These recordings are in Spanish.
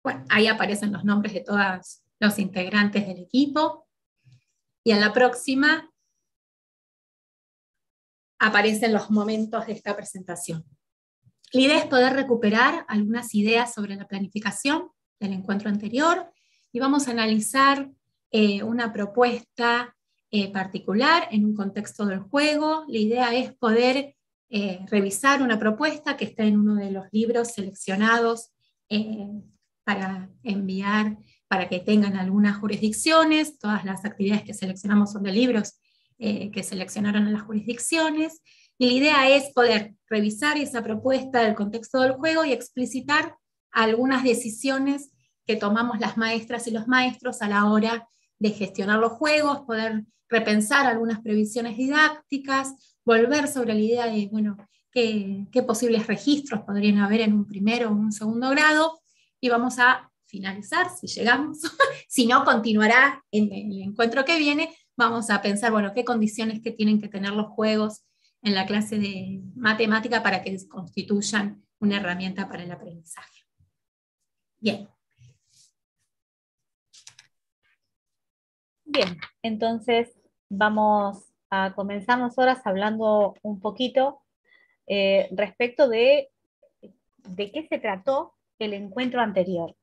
Bueno, ahí aparecen los nombres de todos los integrantes del equipo. Y en la próxima aparecen los momentos de esta presentación. La idea es poder recuperar algunas ideas sobre la planificación del encuentro anterior y vamos a analizar una propuesta particular en un contexto del juego. La idea es poder revisar una propuesta que está en uno de los libros seleccionados para enviar, para que tengan algunas jurisdicciones. Todas las actividades que seleccionamos son de libros que seleccionaron en las jurisdicciones. Y la idea es poder revisar esa propuesta del contexto del juego y explicitar algunas decisiones que tomamos las maestras y los maestros a la hora de gestionar los juegos, poder repensar algunas previsiones didácticas, volver sobre la idea de, bueno, qué posibles registros podrían haber en un primero o un segundo grado, y vamos a finalizar, si llegamos, si no, continuará en el encuentro que viene, vamos a pensar, bueno, qué condiciones que tienen que tener los juegos en la clase de matemática para que constituyan una herramienta para el aprendizaje. Bien. Bien, entonces vamos a comenzar nosotras hablando un poquito respecto de qué se trató el encuentro anterior.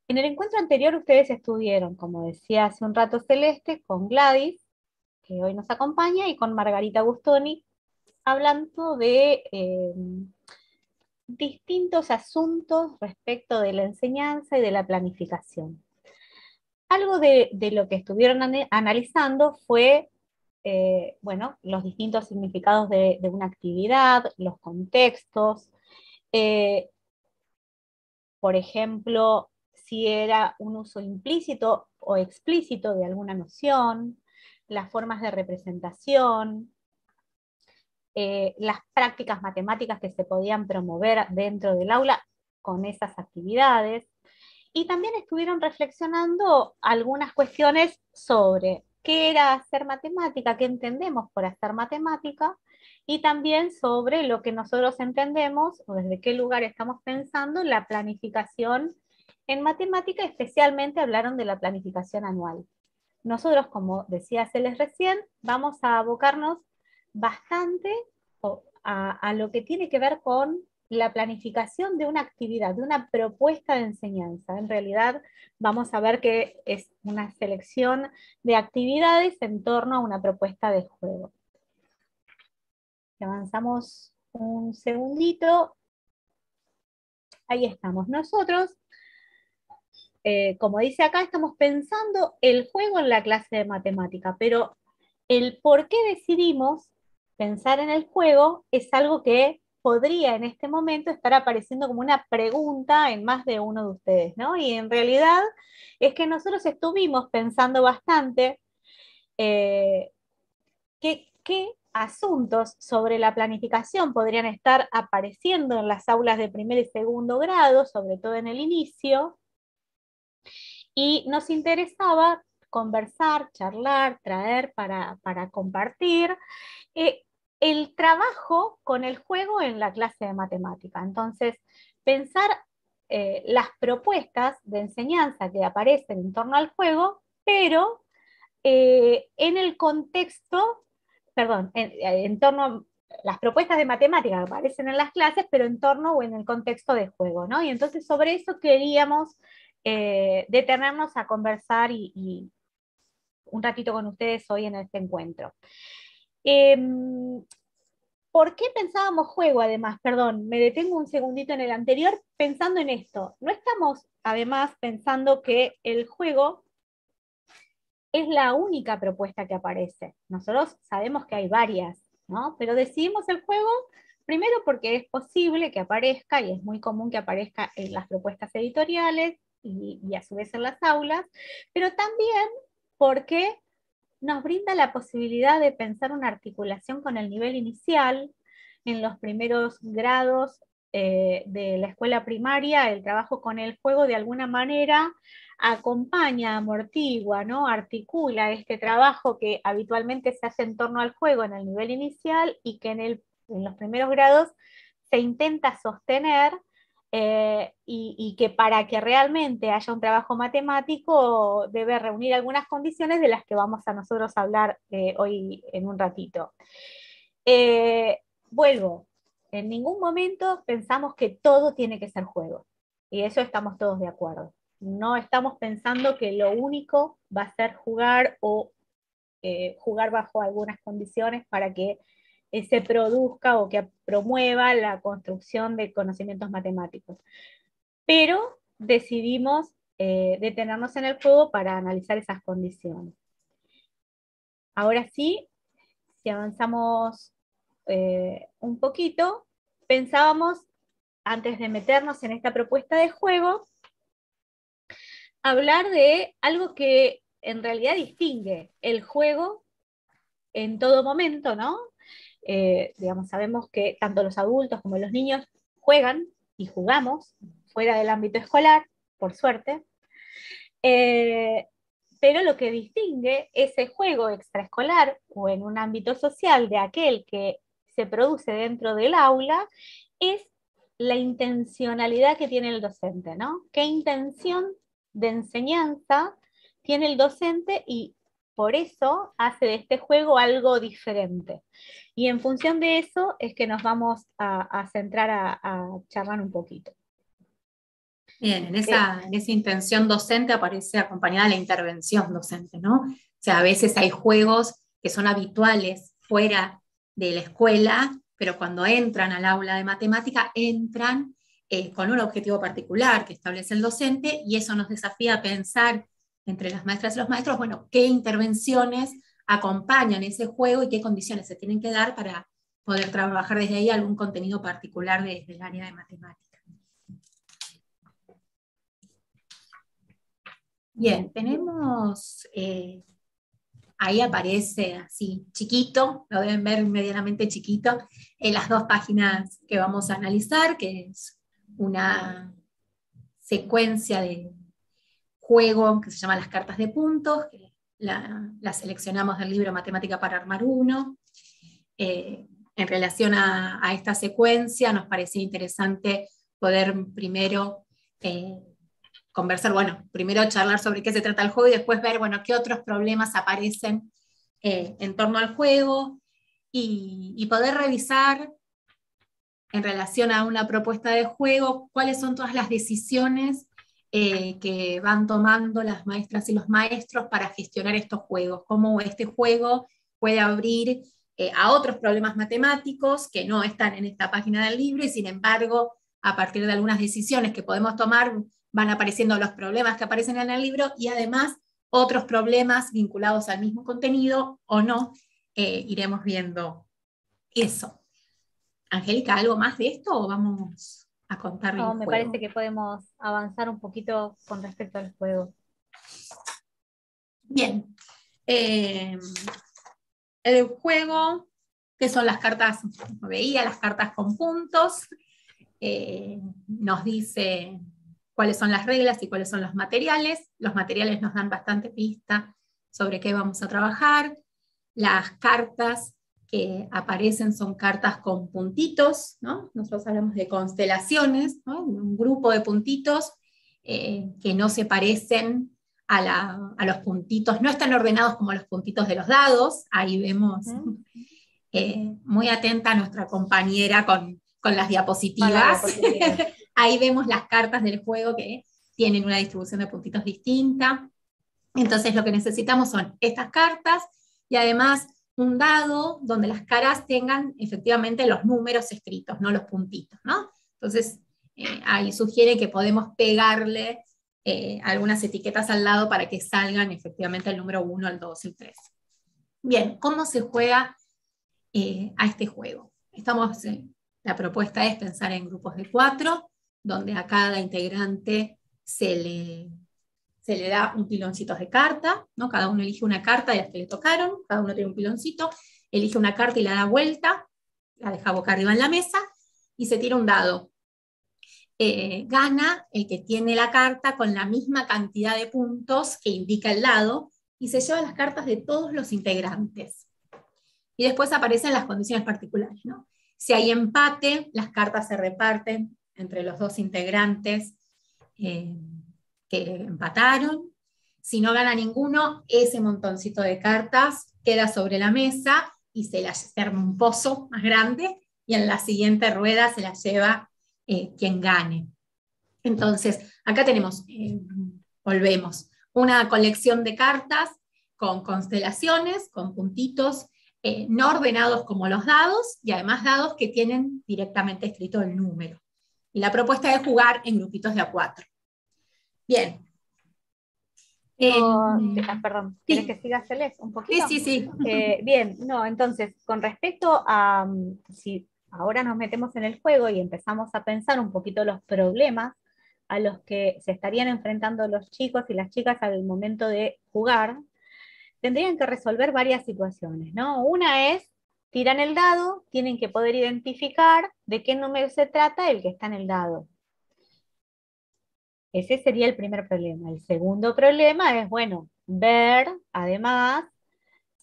En el encuentro anterior ustedes estuvieron, como decía hace un rato Celeste, con Gladys, que hoy nos acompaña, y con Margarita Gustoni, hablando de distintos asuntos respecto de la enseñanza y de la planificación. Algo de lo que estuvieron analizando fue, bueno, los distintos significados de una actividad, los contextos, por ejemplo, si era un uso implícito o explícito de alguna noción, las formas de representación, las prácticas matemáticas que se podían promover dentro del aula con esas actividades. Y también estuvieron reflexionando algunas cuestiones sobre qué era hacer matemática, qué entendemos por hacer matemática, y también sobre lo que nosotros entendemos, o desde qué lugar estamos pensando, la planificación en matemática. Especialmente hablaron de la planificación anual. Nosotros, como decía Celes recién, vamos a abocarnos bastante a lo que tiene que ver con la planificación de una actividad, de una propuesta de enseñanza. En realidad vamos a ver que es una selección de actividades en torno a una propuesta de juego. Avanzamos un segundito. Ahí estamos nosotros. Como dice acá, estamos pensando el juego en la clase de matemática, pero el por qué decidimos pensar en el juego es algo que podría en este momento estar apareciendo como una pregunta en más de uno de ustedes, ¿no? Y en realidad es que nosotros estuvimos pensando bastante qué asuntos sobre la planificación podrían estar apareciendo en las aulas de primer y segundo grado, sobre todo en el inicio, y nos interesaba conversar, charlar, traer para compartir el trabajo con el juego en la clase de matemática. Entonces, pensar las propuestas de enseñanza que aparecen en torno al juego, pero en el contexto, perdón, en torno a las propuestas de matemática que aparecen en las clases, pero en torno o en el contexto de juego, ¿no? Y entonces sobre eso queríamos detenernos a conversar y un ratito con ustedes hoy en este encuentro. ¿Por qué pensábamos juego además? Perdón, me detengo un segundito en el anterior pensando en esto. No estamos además pensando que el juego es la única propuesta que aparece. Nosotros sabemos que hay varias, ¿no? Pero decidimos el juego primero porque es posible que aparezca y es muy común que aparezca en las propuestas editoriales y a su vez en las aulas, pero también porque nos brinda la posibilidad de pensar una articulación con el nivel inicial. En los primeros grados de la escuela primaria, el trabajo con el juego de alguna manera acompaña, amortigua, ¿no? Articula este trabajo que habitualmente se hace en torno al juego en el nivel inicial y que en los primeros grados se intenta sostener y que para que realmente haya un trabajo matemático debe reunir algunas condiciones de las que vamos a nosotros hablar hoy en un ratito. Vuelvo, en ningún momento pensamos que todo tiene que ser juego, y eso estamos todos de acuerdo. No estamos pensando que lo único va a ser jugar o jugar bajo algunas condiciones para que se produzca o que promueva la construcción de conocimientos matemáticos. Pero decidimos detenernos en el juego para analizar esas condiciones. Ahora sí, si avanzamos un poquito, pensábamos, antes de meternos en esta propuesta de juego, hablar de algo que en realidad distingue el juego en todo momento, ¿no? Digamos, sabemos que tanto los adultos como los niños juegan y jugamos fuera del ámbito escolar, por suerte, pero lo que distingue ese juego extraescolar o en un ámbito social de aquel que se produce dentro del aula es la intencionalidad que tiene el docente, ¿no? ¿Qué intención de enseñanza tiene el docente? Y por eso hace de este juego algo diferente. Y en función de eso es que nos vamos a centrar a charlar un poquito. Bien, en esa intención docente aparece acompañada la intervención docente, ¿no? O sea, a veces hay juegos que son habituales fuera de la escuela, pero cuando entran al aula de matemática, entran con un objetivo particular que establece el docente, y eso nos desafía a pensar entre las maestras y los maestros, bueno, qué intervenciones acompañan ese juego y qué condiciones se tienen que dar para poder trabajar desde ahí algún contenido particular desde el área de matemática. Bien, tenemos, ahí aparece así chiquito, lo deben ver medianamente chiquito, en las dos páginas que vamos a analizar, que es una secuencia de juego que se llama las cartas de puntos, que la seleccionamos del libro Matemática para Armar Uno. En relación a esta secuencia, nos parecía interesante poder primero conversar, bueno, primero charlar sobre qué se trata el juego y después ver, bueno, qué otros problemas aparecen en torno al juego y poder revisar en relación a una propuesta de juego cuáles son todas las decisiones que van tomando las maestras y los maestros para gestionar estos juegos, cómo este juego puede abrir a otros problemas matemáticos que no están en esta página del libro y sin embargo, a partir de algunas decisiones que podemos tomar, van apareciendo los problemas que aparecen en el libro y además otros problemas vinculados al mismo contenido o no, iremos viendo eso. Angélica, ¿algo más de esto o vamos a contarle el juego? Me parece que podemos avanzar un poquito con respecto al juego. Bien. El juego, que son las cartas, veía las cartas con puntos, nos dice cuáles son las reglas y cuáles son los materiales. Los materiales nos dan bastante pista sobre qué vamos a trabajar. Las cartas que aparecen son cartas con puntitos, ¿no? Nosotros hablamos de constelaciones, ¿no? Un grupo de puntitos que no se parecen a los puntitos, no están ordenados como los puntitos de los dados. Ahí vemos, muy atenta a nuestra compañera con las diapositivas. Ahí vemos las cartas del juego que tienen una distribución de puntitos distinta. Entonces lo que necesitamos son estas cartas y además un dado donde las caras tengan efectivamente los números escritos, no los puntitos, ¿no? Entonces ahí sugiere que podemos pegarle algunas etiquetas al lado para que salgan efectivamente el número 1, el 2, el 3. Bien, ¿cómo se juega a este juego? La propuesta es pensar en grupos de 4, donde a cada integrante se le da un piloncito de carta, ¿no? Cada uno elige una carta de las que le tocaron, cada uno tiene un piloncito, elige una carta y la da vuelta, la deja boca arriba en la mesa, y se tira un dado. Gana el que tiene la carta con la misma cantidad de puntos que indica el dado, y se lleva las cartas de todos los integrantes. Y después aparecen las condiciones particulares, ¿no? Si hay empate, las cartas se reparten entre los dos integrantes que empataron. Si no gana ninguno, ese montoncito de cartas queda sobre la mesa y se arma un pozo más grande y en la siguiente rueda se la lleva quien gane. Entonces, acá tenemos, volvemos, una colección de cartas con constelaciones, con puntitos no ordenados como los dados, y además dados que tienen directamente escrito el número. Y la propuesta es jugar en grupitos de A4. Bien. Perdón, sí. ¿quieres que siga, Celeste, un poquito? Sí. Bien, no, entonces, con respecto a si ahora nos metemos en el juego y empezamos a pensar un poquito los problemas a los que se estarían enfrentando los chicos y las chicas al momento de jugar, tendrían que resolver varias situaciones, ¿no? Una es, tiran el dado, tienen que poder identificar de qué número se trata el que está en el dado. Ese sería el primer problema. El segundo problema es, bueno, ver, además,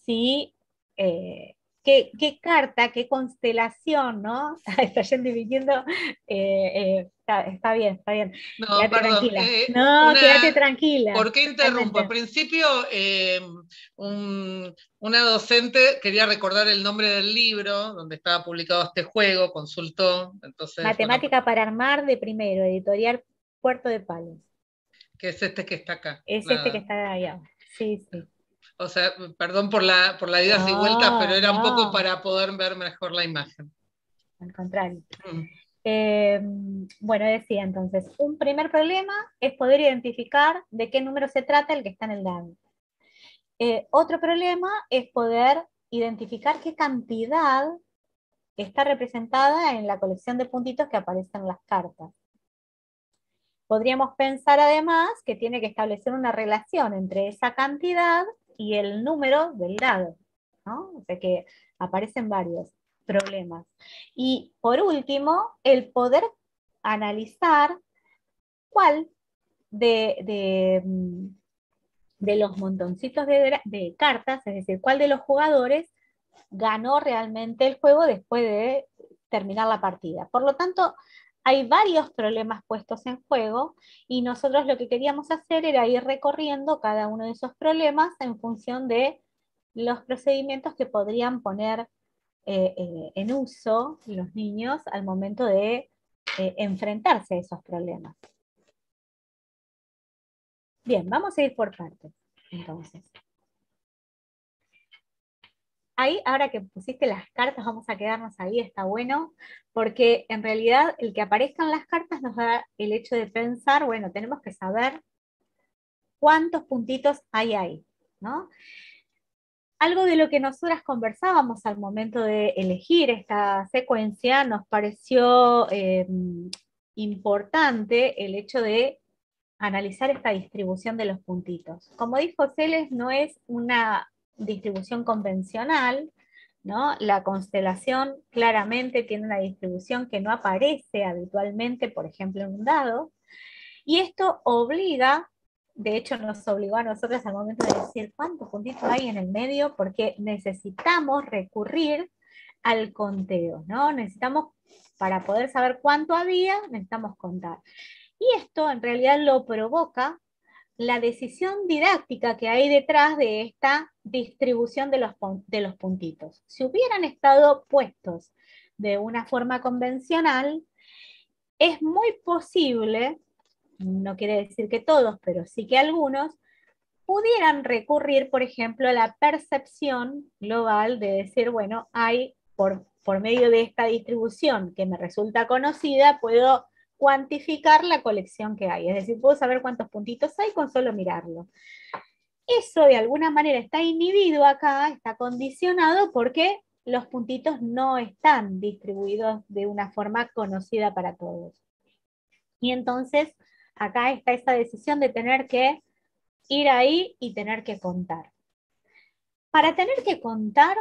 si, qué carta, qué constelación, ¿no? Está yendo y viniendo. Está bien, está bien. No, Quédate perdón. tranquila. No, quédate tranquila. ¿Por qué interrumpo? Al principio, una docente quería recordar el nombre del libro donde estaba publicado este juego, consultó. Entonces, Matemática para armar de primero, editorial Puerto de Palos. Que es este que está acá. Es este que está allá. Sí. O sea, perdón por la idas y vueltas, pero era un poco para poder ver mejor la imagen. Al contrario. Bueno, decía entonces, un primer problema es poder identificar de qué número se trata el que está en el dado. Otro problema es poder identificar qué cantidad está representada en la colección de puntitos que aparecen en las cartas. Podríamos pensar además que tiene que establecer una relación entre esa cantidad y el número del dado, ¿no? O sea que aparecen varios problemas. Y por último, el poder analizar cuál de los montoncitos de cartas, es decir, cuál de los jugadores ganó realmente el juego después de terminar la partida. Por lo tanto, hay varios problemas puestos en juego y nosotros lo que queríamos hacer era ir recorriendo cada uno de esos problemas en función de los procedimientos que podrían poner en uso los niños al momento de enfrentarse a esos problemas. Bien, vamos a ir por partes, entonces. Ahí, ahora que pusiste las cartas, vamos a quedarnos ahí, está bueno, porque en realidad el que aparezcan las cartas nos da el hecho de pensar, bueno, tenemos que saber cuántos puntitos hay ahí, ¿no? Algo de lo que nosotras conversábamos al momento de elegir esta secuencia, nos pareció importante el hecho de analizar esta distribución de los puntitos. Como dijo Celes, no es una distribución convencional, ¿no? La constelación claramente tiene una distribución que no aparece habitualmente, por ejemplo, en un dado, y esto obliga, de hecho nos obligó a nosotros al momento de decir cuántos puntitos hay en el medio, porque necesitamos recurrir al conteo, ¿no? Necesitamos, para poder saber cuánto había, necesitamos contar. Y esto en realidad lo provoca la decisión didáctica que hay detrás de esta distribución de los puntitos. Si hubieran estado puestos de una forma convencional, es muy posible, no quiere decir que todos, pero sí que algunos, pudieran recurrir, por ejemplo, a la percepción global de decir, bueno, hay por medio de esta distribución que me resulta conocida, puedo cuantificar la colección que hay. Es decir, puedo saber cuántos puntitos hay con solo mirarlo. Eso de alguna manera está inhibido acá, está condicionado porque los puntitos no están distribuidos de una forma conocida para todos. Y entonces acá está esa decisión de tener que ir ahí y tener que contar. Para tener que contar,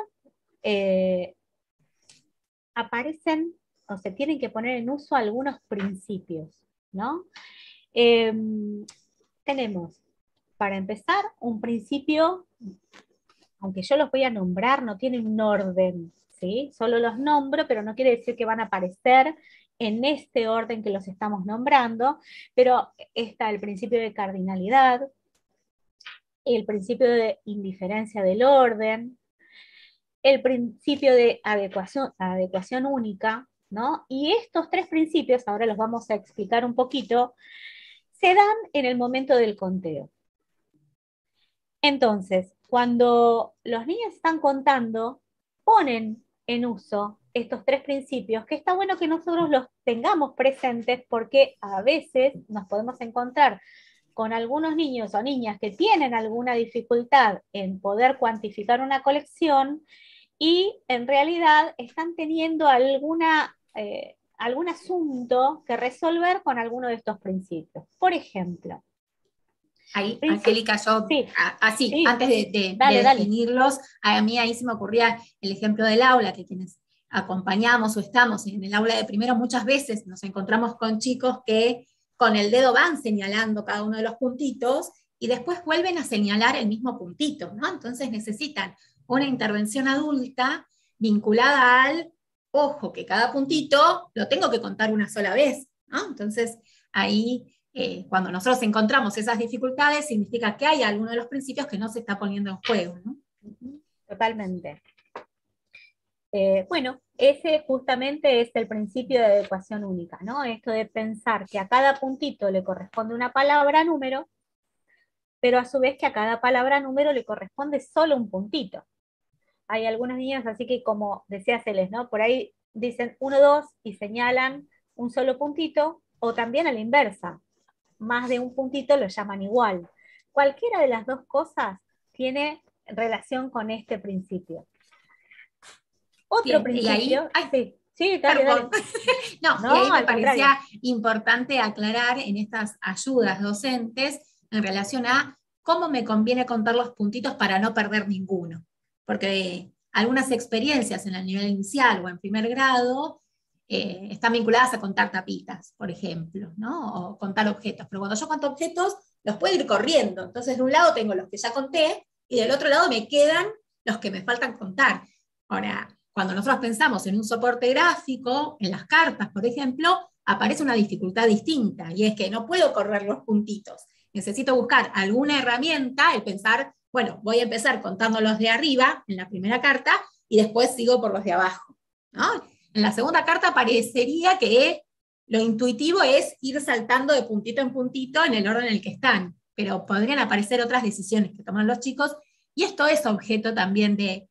aparecen o se tienen que poner en uso algunos principios, ¿no? Tenemos, para empezar, un principio, aunque yo los voy a nombrar, no tienen un orden ¿sí? Solo los nombro, pero no quiere decir que van a aparecer en este orden que los estamos nombrando, pero está el principio de cardinalidad, el principio de indiferencia del orden, el principio de adecuación única, ¿no? Y estos tres principios, ahora los vamos a explicar un poquito, se dan en el momento del conteo. Entonces, cuando los niños están contando, ponen en uso estos tres principios, que está bueno que nosotros los tengamos presentes porque a veces nos podemos encontrar con algunos niños o niñas que tienen alguna dificultad en poder cuantificar una colección y en realidad están teniendo algún asunto que resolver con alguno de estos principios. Por ejemplo, Ahí, Angélica, yo, sí, así, sí, antes de dale. definirlos, a mí ahí se me ocurría el ejemplo del aula, que quienes acompañamos o estamos en el aula de primero, muchas veces nos encontramos con chicos que con el dedo van señalando cada uno de los puntitos y después vuelven a señalar el mismo puntito, ¿no? Entonces necesitan una intervención adulta vinculada al, ojo, que cada puntito lo tengo que contar una sola vez, ¿no? Entonces ahí cuando nosotros encontramos esas dificultades, significa que hay alguno de los principios que no se está poniendo en juego, ¿no? Totalmente. Bueno, ese justamente es el principio de adecuación única, ¿no? Esto de pensar que a cada puntito le corresponde una palabra número, pero a su vez que a cada palabra número le corresponde solo un puntito. Hay algunos niños así que, como decía Celes, ¿no? Por ahí dicen 1, 2 y señalan un solo puntito, o también a la inversa, más de un puntito lo llaman igual. Cualquiera de las dos cosas tiene relación con este principio. Otro Bien, principio, y ahí, sí, dale. No, y ahí me parecía importante aclarar en estas ayudas docentes en relación a cómo me conviene contar los puntitos para no perder ninguno. Porque algunas experiencias en el nivel inicial o en primer grado están vinculadas a contar tapitas, por ejemplo, ¿no? O contar objetos. Pero cuando yo cuento objetos, los puedo ir corriendo. Entonces, de un lado tengo los que ya conté y del otro lado me quedan los que me faltan contar. Ahora, cuando nosotros pensamos en un soporte gráfico, en las cartas, por ejemplo, aparece una dificultad distinta, y es que no puedo correr los puntitos. Necesito buscar alguna herramienta, el pensar, bueno, voy a empezar contando los de arriba, en la primera carta, y después sigo por los de abajo, ¿no? En la segunda carta parecería que lo intuitivo es ir saltando de puntito en puntito en el orden en el que están, pero podrían aparecer otras decisiones que toman los chicos, y esto es objeto también de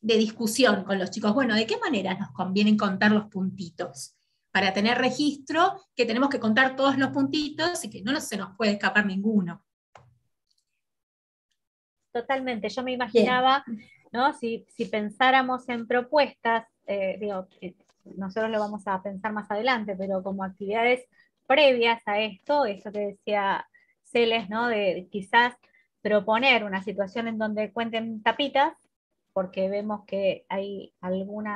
discusión con los chicos. Bueno, ¿de qué manera nos conviene contar los puntitos? Para tener registro, que tenemos que contar todos los puntitos y que no se nos puede escapar ninguno. Totalmente, yo me imaginaba, ¿no? Si pensáramos en propuestas, nosotros lo vamos a pensar más adelante, pero como actividades previas a esto que decía Celes, ¿no? De quizás proponer una situación en donde cuenten tapitas, porque vemos que hay algún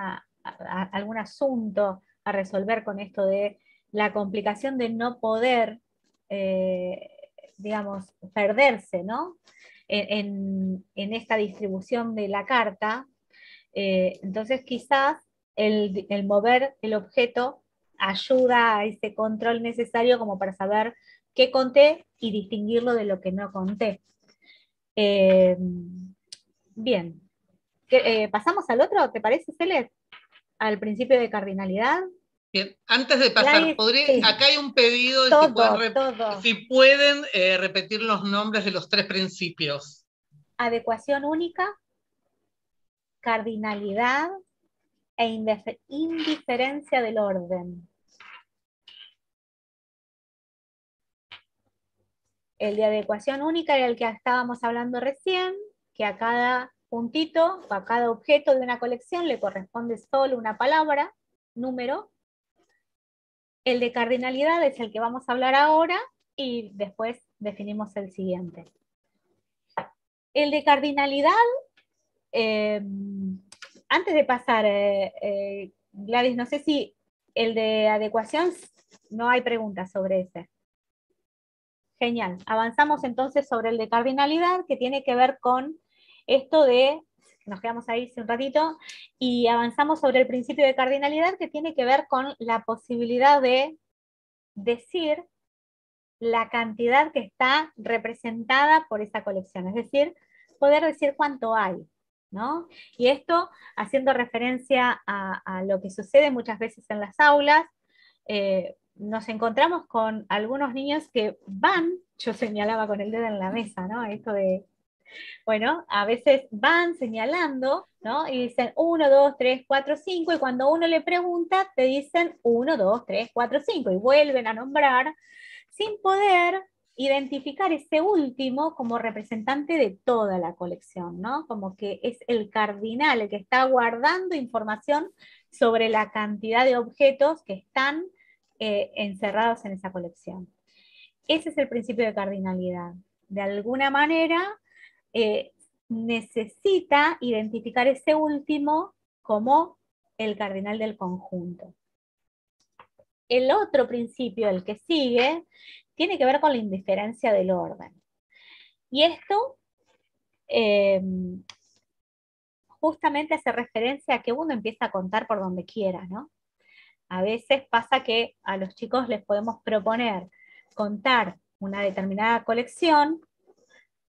asunto a resolver con esto de la complicación de no poder, perderse, ¿no? En esta distribución de la carta. Entonces quizás el mover el objeto ayuda a ese control necesario como para saber qué conté y distinguirlo de lo que no conté. Bien. ¿Pasamos al otro? ¿Te parece, Celes? Al principio de cardinalidad. Bien, antes de pasar, sí. Acá hay un pedido de si pueden repetir los nombres de los tres principios. Adecuación única, cardinalidad e indiferencia del orden. El de adecuación única era el que estábamos hablando recién, que a cada puntito o a cada objeto de una colección le corresponde solo una palabra, número. El de cardinalidad es el que vamos a hablar ahora y después definimos el siguiente. El de cardinalidad, antes de pasar, Gladys, no sé si el de adecuación, no hay preguntas sobre ese. Genial. Avanzamos entonces sobre el de cardinalidad, que tiene que ver con esto de nos quedamos ahí un ratito, y avanzamos sobre el principio de cardinalidad, que tiene que ver con la posibilidad de decir la cantidad que está representada por esa colección, es decir, poder decir cuánto hay, ¿no? Y esto haciendo referencia a lo que sucede muchas veces en las aulas, nos encontramos con algunos niños que van, yo señalaba con el dedo en la mesa, ¿no? Esto de, bueno, a veces van señalando, ¿no? Y dicen 1, 2, 3, 4, 5, y cuando uno le pregunta, te dicen 1, 2, 3, 4, 5, y vuelven a nombrar, sin poder identificar ese último como representante de toda la colección, ¿no? Como que es el cardinal, el que está guardando información sobre la cantidad de objetos que están encerrados en esa colección. Ese es el principio de cardinalidad. De alguna manera, necesita identificar ese último como el cardinal del conjunto. El otro principio, el que sigue, tiene que ver con la indiferencia del orden. Y esto justamente hace referencia a que uno empieza a contar por donde quiera, ¿no? A veces pasa que a los chicos les podemos proponer contar una determinada colección,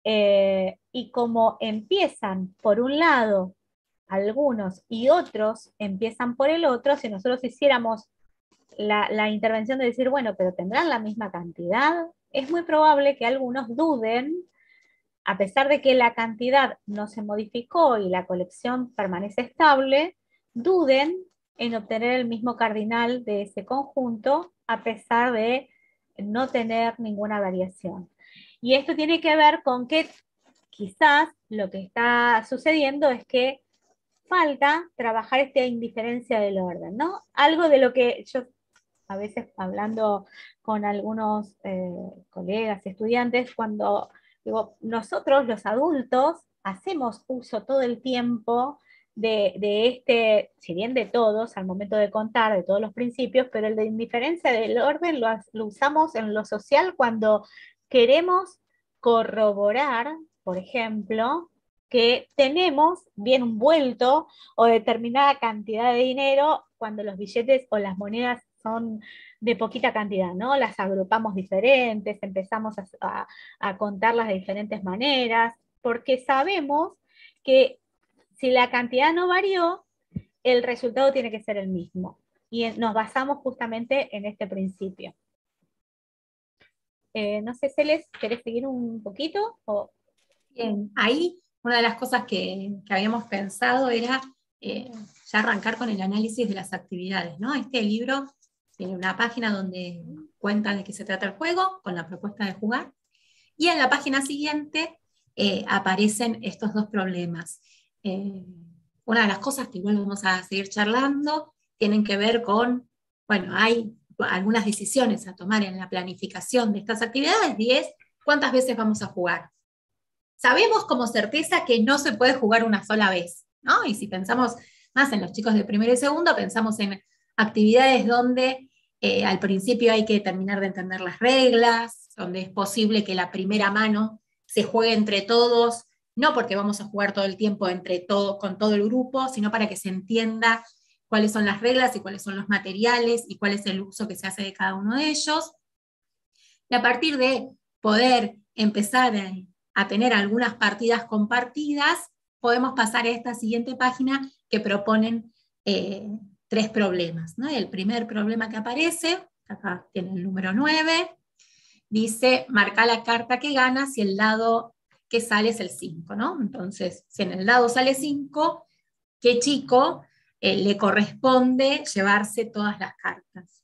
y como empiezan por un lado algunos y otros empiezan por el otro, si nosotros hiciéramos la intervención de decir, bueno, pero tendrán la misma cantidad, es muy probable que algunos duden, a pesar de que la cantidad no se modificó y la colección permanece estable, duden en obtener el mismo cardinal de ese conjunto, a pesar de no tener ninguna variación. Y esto tiene que ver con que quizás lo que está sucediendo es que falta trabajar esta indiferencia del orden, ¿no? Algo de lo que yo a veces hablando con algunos colegas y estudiantes, cuando digo, nosotros los adultos hacemos uso todo el tiempo de este, si bien de todos, al momento de contar, de todos los principios, pero el de indiferencia del orden lo usamos en lo social cuando queremos corroborar, por ejemplo, que tenemos bien envuelto o determinada cantidad de dinero cuando los billetes o las monedas son de poquita cantidad, ¿no? Las agrupamos diferentes, empezamos a contarlas de diferentes maneras, porque sabemos que si la cantidad no varió, el resultado tiene que ser el mismo. Y nos basamos justamente en este principio. No sé, Celes, ¿querés seguir un poquito? Bien, ahí una de las cosas que habíamos pensado era ya arrancar con el análisis de las actividades, ¿no? Este libro tiene una página donde cuenta de qué se trata el juego, con la propuesta de jugar, y en la página siguiente aparecen estos dos problemas. Una de las cosas que igual vamos a seguir charlando tienen que ver con, bueno, hay algunas decisiones a tomar en la planificación de estas actividades, y es cuántas veces vamos a jugar. Sabemos como certeza que no se puede jugar una sola vez, ¿no? Y si pensamos más en los chicos de primero y segundo, pensamos en actividades donde al principio hay que terminar de entender las reglas, donde es posible que la primera mano se juegue entre todos, no porque vamos a jugar todo el tiempo con todo el grupo, sino para que se entienda cuáles son las reglas y cuáles son los materiales y cuál es el uso que se hace de cada uno de ellos. Y a partir de poder empezar a tener algunas partidas compartidas, podemos pasar a esta siguiente página que proponen 3 problemas, ¿no? El primer problema que aparece, acá tiene el número 9, dice, marca la carta que gana si el dado que sale es el 5, ¿no? Entonces, si en el dado sale 5, ¿qué chico le corresponde llevarse todas las cartas?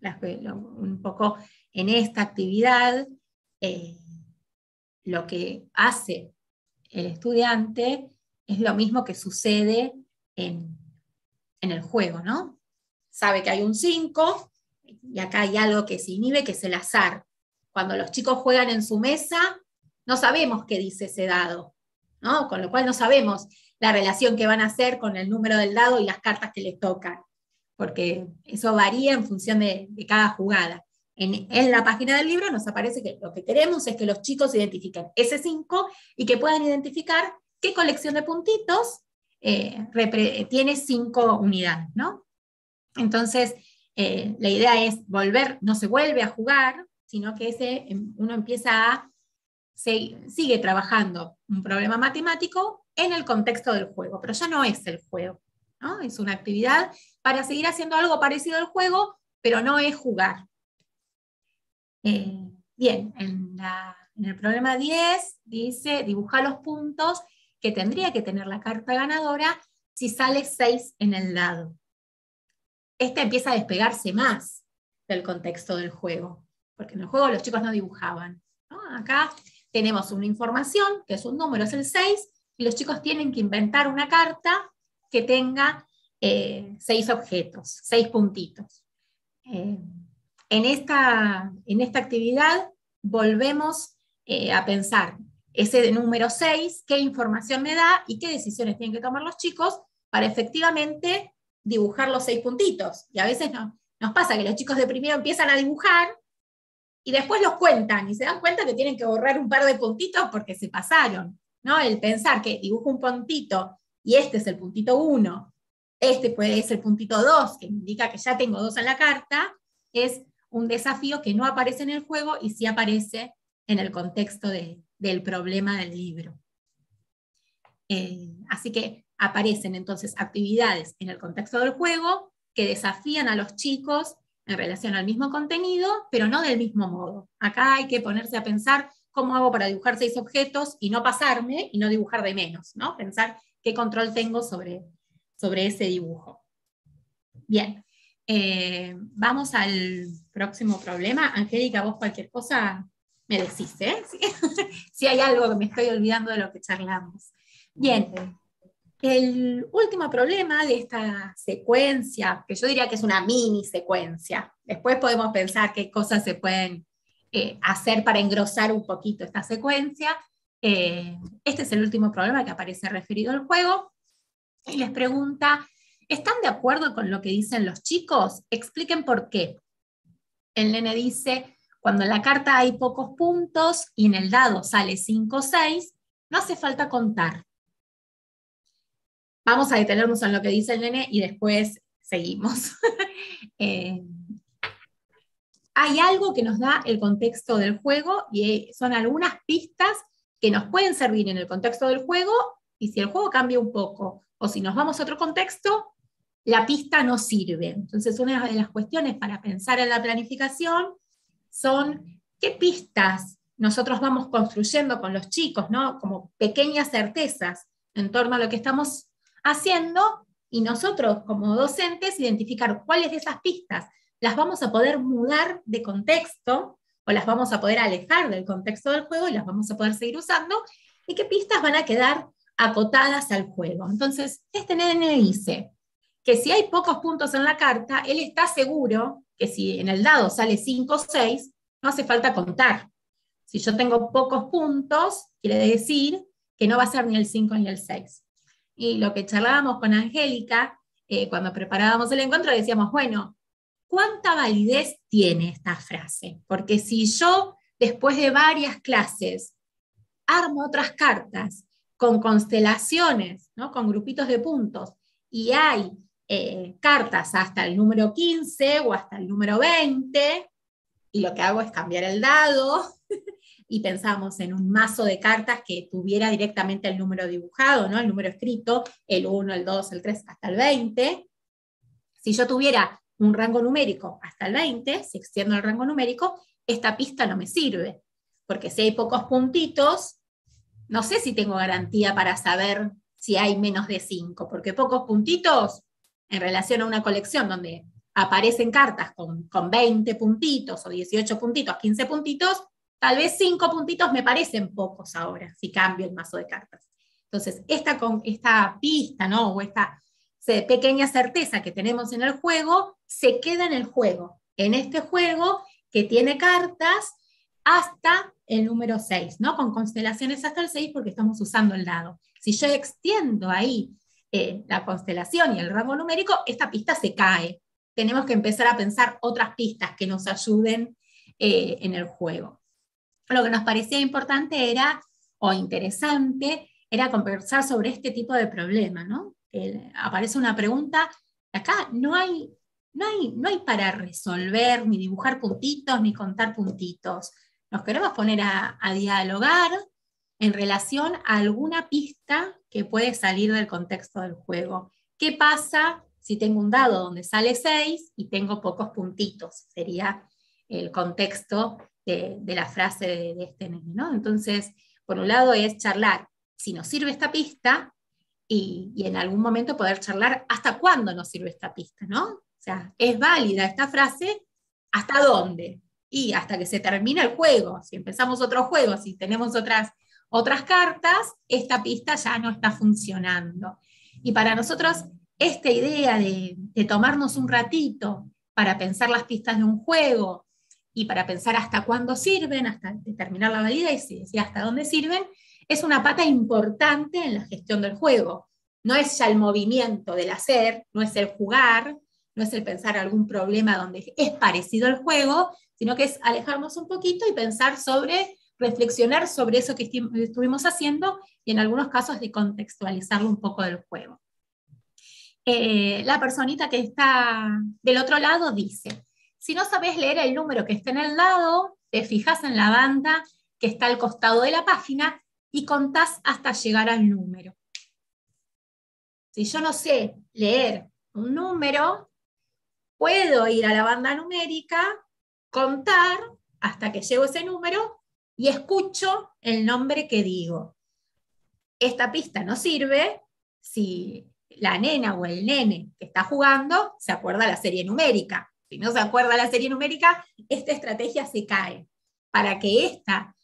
Un poco en esta actividad, lo que hace el estudiante es lo mismo que sucede en el juego, ¿no? Sabe que hay un 5, y acá hay algo que se inhibe, que es el azar. Cuando los chicos juegan en su mesa, no sabemos qué dice ese dado, ¿no? Con lo cual no sabemos la relación que van a hacer con el número del dado y las cartas que les tocan, porque eso varía en función de cada jugada. En la página del libro nos aparece que lo que queremos es que los chicos identifiquen ese 5 y que puedan identificar qué colección de puntitos tiene 5 unidades, ¿no? Entonces, la idea es no se vuelve a jugar, sino que uno empieza a sigue trabajando un problema matemático en el contexto del juego, pero ya no es el juego, ¿no? Es una actividad para seguir haciendo algo parecido al juego, pero no es jugar. Bien, en el problema 10 dice dibujar los puntos que tendría que tener la carta ganadora si sale 6 en el dado. Esta empieza a despegarse más del contexto del juego, porque en el juego los chicos no dibujaban, ¿no? Acá tenemos una información, que es un número, es el 6, y los chicos tienen que inventar una carta que tenga 6 objetos, 6 puntitos. En esta actividad volvemos a pensar ese número 6, qué información me da y qué decisiones tienen que tomar los chicos para efectivamente dibujar los 6 puntitos. Y a veces nos pasa que los chicos de primero empiezan a dibujar y después los cuentan y se dan cuenta que tienen que borrar un par de puntitos porque se pasaron, ¿no? El pensar que dibujo un puntito y este es el puntito 1, este puede ser el puntito 2, que indica que ya tengo 2 en la carta, es un desafío que no aparece en el juego y sí aparece en el contexto del problema del libro. Así que aparecen entonces actividades en el contexto del juego que desafían a los chicos en relación al mismo contenido, pero no del mismo modo. Acá hay que ponerse a pensar cómo hago para dibujar 6 objetos y no pasarme y no dibujar de menos, ¿no? Pensar qué control tengo sobre ese dibujo. Bien, vamos al próximo problema. Angélica, vos cualquier cosa me decís, ¿eh? Si hay algo que me estoy olvidando de lo que charlamos. Bien, el último problema de esta secuencia, que yo diría que es una mini secuencia, después podemos pensar qué cosas se pueden hacer para engrosar un poquito esta secuencia. Este es el último problema que aparece referido al juego, y les pregunta, ¿están de acuerdo con lo que dicen los chicos? Expliquen por qué. El nene dice, cuando en la carta hay pocos puntos y en el dado sale 5 o 6, no hace falta contar. Vamos a detenernos en lo que dice el nene y después seguimos. Hay algo que nos da el contexto del juego y son algunas pistas que nos pueden servir en el contexto del juego, y si el juego cambia un poco o si nos vamos a otro contexto, la pista no sirve. Entonces, una de las cuestiones para pensar en la planificación son qué pistas nosotros vamos construyendo con los chicos, ¿no? Como pequeñas certezas en torno a lo que estamos haciendo, y nosotros como docentes identificar cuáles de esas pistas las vamos a poder mudar de contexto, o las vamos a poder alejar del contexto del juego y las vamos a poder seguir usando, y qué pistas van a quedar acotadas al juego. Entonces, este nene dice que si hay pocos puntos en la carta, él está seguro que si en el dado sale 5 o 6, no hace falta contar. Si yo tengo pocos puntos, quiere decir que no va a ser ni el 5 ni el 6. Y lo que charlábamos con Angélica, cuando preparábamos el encuentro, decíamos, bueno, ¿cuánta validez tiene esta frase? Porque si yo, después de varias clases, armo otras cartas con constelaciones, ¿no? Con grupitos de puntos, y hay cartas hasta el número 15 o hasta el número 20, y lo que hago es cambiar el dado, y pensamos en un mazo de cartas que tuviera directamente el número dibujado, ¿no? El número escrito, el 1, el 2, el 3, hasta el 20. Si yo tuviera un rango numérico hasta el 20, si extiendo el rango numérico, esta pista no me sirve, porque si hay pocos puntitos, no sé si tengo garantía para saber si hay menos de 5, porque pocos puntitos, en relación a una colección donde aparecen cartas con 20 puntitos, o 18 puntitos, 15 puntitos, tal vez 5 puntitos me parecen pocos ahora, si cambio el mazo de cartas. Entonces, esta pista, ¿no? O esta pequeña certeza que tenemos en el juego, se queda en el juego. En este juego que tiene cartas hasta el número 6, ¿no? Con constelaciones hasta el 6 porque estamos usando el dado. Si yo extiendo ahí la constelación y el rango numérico, esta pista se cae. Tenemos que empezar a pensar otras pistas que nos ayuden en el juego. Lo que nos parecía importante era, o interesante, era conversar sobre este tipo de problema, ¿no? Aparece una pregunta, acá no hay para resolver, ni dibujar puntitos, ni contar puntitos. Nos queremos poner a dialogar en relación a alguna pista que puede salir del contexto del juego. ¿Qué pasa si tengo un dado donde sale 6 y tengo pocos puntitos? Sería el contexto de la frase de este nene, ¿no? Entonces, por un lado es charlar si nos sirve esta pista y en algún momento poder charlar hasta cuándo nos sirve esta pista, ¿no? O sea, ¿es válida esta frase? ¿Hasta dónde? Y hasta que se termina el juego. Si empezamos otro juego, si tenemos otras cartas, esta pista ya no está funcionando. Y para nosotros, esta idea de tomarnos un ratito para pensar las pistas de un juego y para pensar hasta cuándo sirven, hasta determinar la validez y hasta dónde sirven, es una pata importante en la gestión del juego. No es ya el movimiento del hacer, no es el jugar, no es el pensar algún problema donde es parecido al juego, sino que es alejarnos un poquito y pensar reflexionar sobre eso que estuvimos haciendo y en algunos casos de contextualizarlo un poco del juego. La personita que está del otro lado dice, si no sabes leer el número que está en el lado, te fijas en la banda que está al costado de la página y contás hasta llegar al número. Si yo no sé leer un número, puedo ir a la banda numérica, contar hasta que llego a ese número y escucho el nombre que digo. Esta pista no sirve si la nena o el nene que está jugando se acuerda la serie numérica. Si no se acuerda la serie numérica, esta estrategia se cae. Para que esta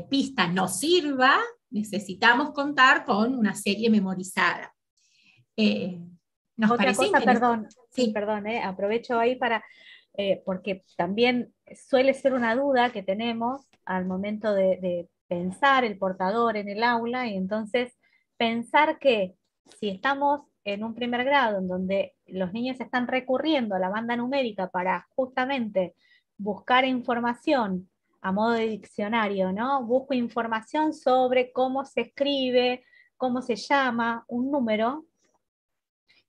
pista nos sirva, necesitamos contar con una serie memorizada. Otra cosa, perdón, sí. Perdón, aprovecho ahí porque también suele ser una duda que tenemos al momento de pensar el portador en el aula, y entonces pensar que si estamos en un primer grado en donde los niños están recurriendo a la banda numérica para justamente buscar información a modo de diccionario, ¿no? Busco información sobre cómo se escribe, cómo se llama un número,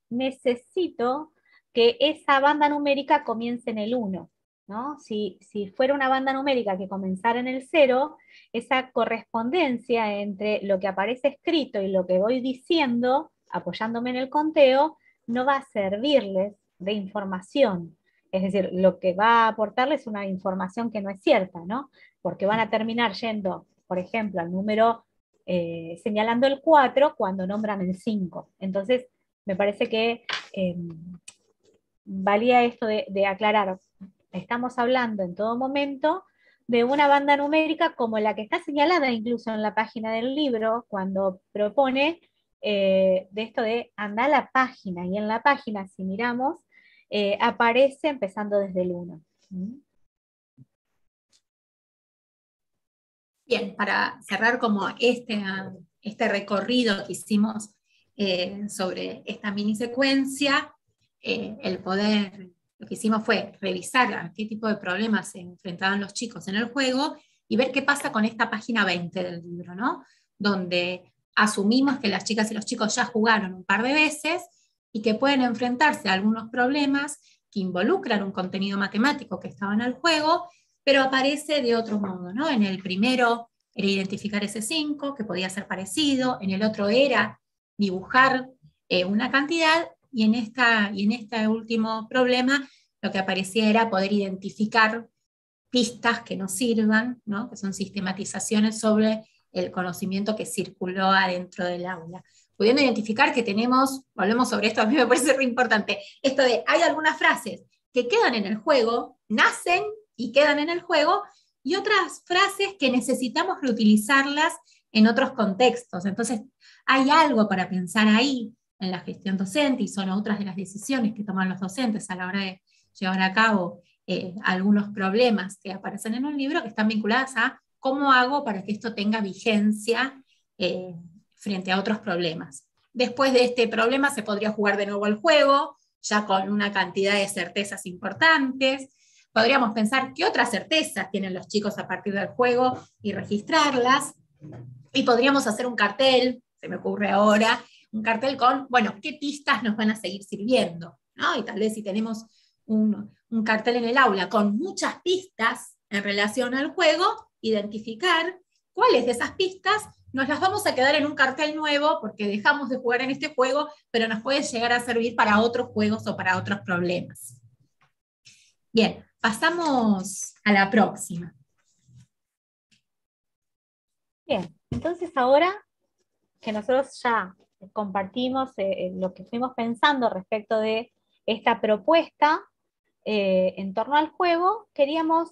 necesito que esa banda numérica comience en el 1, ¿no? Si fuera una banda numérica que comenzara en el 0, esa correspondencia entre lo que aparece escrito y lo que voy diciendo, apoyándome en el conteo, no va a servirles de información. Es decir, lo que va a aportarles es una información que no es cierta, ¿no? Porque van a terminar yendo, por ejemplo, al número, señalando el 4 cuando nombran el 5. Entonces, me parece que valía esto de aclarar. Estamos hablando en todo momento de una banda numérica como la que está señalada incluso en la página del libro, cuando propone de esto de andar a la página, y en la página, si miramos, aparece empezando desde el 1. Bien, para cerrar como este recorrido que hicimos sobre esta mini secuencia, lo que hicimos fue revisar a qué tipo de problemas se enfrentaban los chicos en el juego y ver qué pasa con esta página 20 del libro, ¿no? Donde asumimos que las chicas y los chicos ya jugaron un par de veces y que pueden enfrentarse a algunos problemas que involucran un contenido matemático que estaba en el juego, pero aparece de otro modo, ¿no? En el primero era identificar ese 5, que podía ser parecido, en el otro era dibujar una cantidad, y en este último problema lo que aparecía era poder identificar pistas que nos sirvan, ¿no? Que son sistematizaciones sobre el conocimiento que circuló adentro del aula. Pudiendo identificar que tenemos, volvemos sobre esto, a mí me parece muy importante, esto de hay algunas frases que quedan en el juego, nacen y quedan en el juego, y otras frases que necesitamos reutilizarlas en otros contextos. Entonces, hay algo para pensar ahí en la gestión docente, y son otras de las decisiones que toman los docentes a la hora de llevar a cabo algunos problemas que aparecen en un libro, que están vinculadas a cómo hago para que esto tenga vigencia frente a otros problemas. Después de este problema se podría jugar de nuevo el juego, ya con una cantidad de certezas importantes. Podríamos pensar qué otras certezas tienen los chicos a partir del juego y registrarlas. Y podríamos hacer un cartel, se me ocurre ahora, un cartel con, bueno, qué pistas nos van a seguir sirviendo, ¿no? Y tal vez si tenemos un cartel en el aula con muchas pistas en relación al juego, identificar cuáles de esas pistas nos las vamos a quedar en un cartel nuevo porque dejamos de jugar en este juego, pero nos puede llegar a servir para otros juegos o para otros problemas. Bien, pasamos a la próxima. Bien, entonces ahora que nosotros ya compartimos lo que fuimos pensando respecto de esta propuesta en torno al juego, queríamos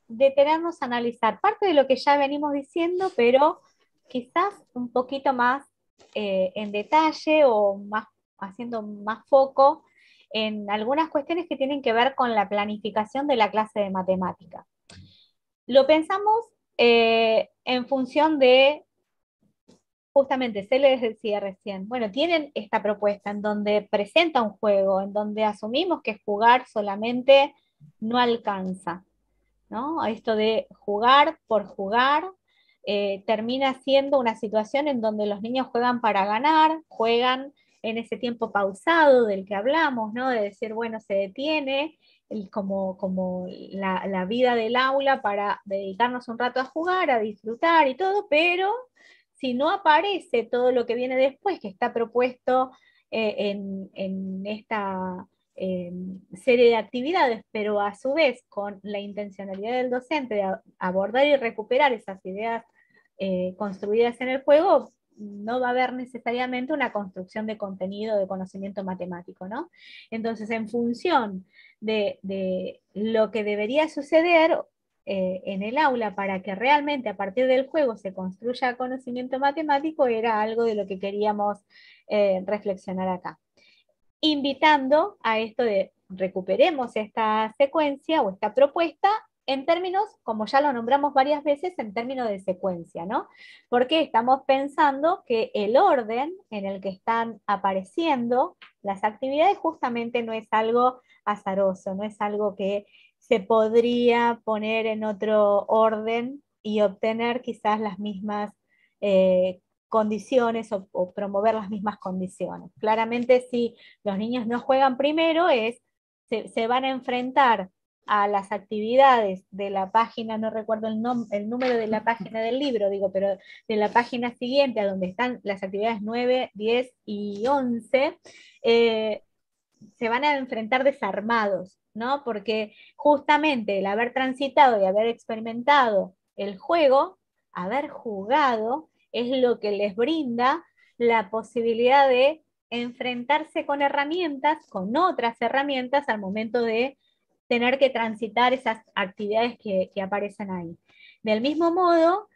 detenernos a analizar parte de lo que ya venimos diciendo, pero quizás un poquito más en detalle o más, haciendo más foco en algunas cuestiones que tienen que ver con la planificación de la clase de matemática. Lo pensamos en función de, justamente, se les decía recién, bueno, tienen esta propuesta en donde presenta un juego, en donde asumimos que jugar solamente no alcanza, ¿no? Esto de jugar por jugar termina siendo una situación en donde los niños juegan para ganar, juegan en ese tiempo pausado del que hablamos, ¿no? De decir, bueno, se detiene como la vida del aula para dedicarnos un rato a jugar, a disfrutar y todo, pero si no aparece todo lo que viene después, que está propuesto en esta serie de actividades, pero a su vez con la intencionalidad del docente de abordar y recuperar esas ideas construidas en el juego, no va a haber necesariamente una construcción de contenido de conocimiento matemático, ¿no? Entonces, en función de lo que debería suceder en el aula para que realmente a partir del juego se construya conocimiento matemático, era algo de lo que queríamos reflexionar acá. Invitando a esto de recuperemos esta secuencia o esta propuesta en términos, como ya lo nombramos varias veces, en términos de secuencia, ¿no? Porque estamos pensando que el orden en el que están apareciendo las actividades justamente no es algo azaroso, no es algo que se podría poner en otro orden y obtener quizás las mismas condiciones o promover las mismas condiciones. Claramente si los niños no juegan primero, se van a enfrentar a las actividades de la página, no recuerdo el número de la página del libro, digo, pero de la página siguiente, a donde están las actividades 9, 10 y 11, se van a enfrentar desarmados, ¿no? Porque justamente el haber transitado y haber experimentado el juego, haber jugado, es lo que les brinda la posibilidad de enfrentarse con herramientas, con otras herramientas, al momento de tener que transitar esas actividades que aparecen ahí. Del mismo modo,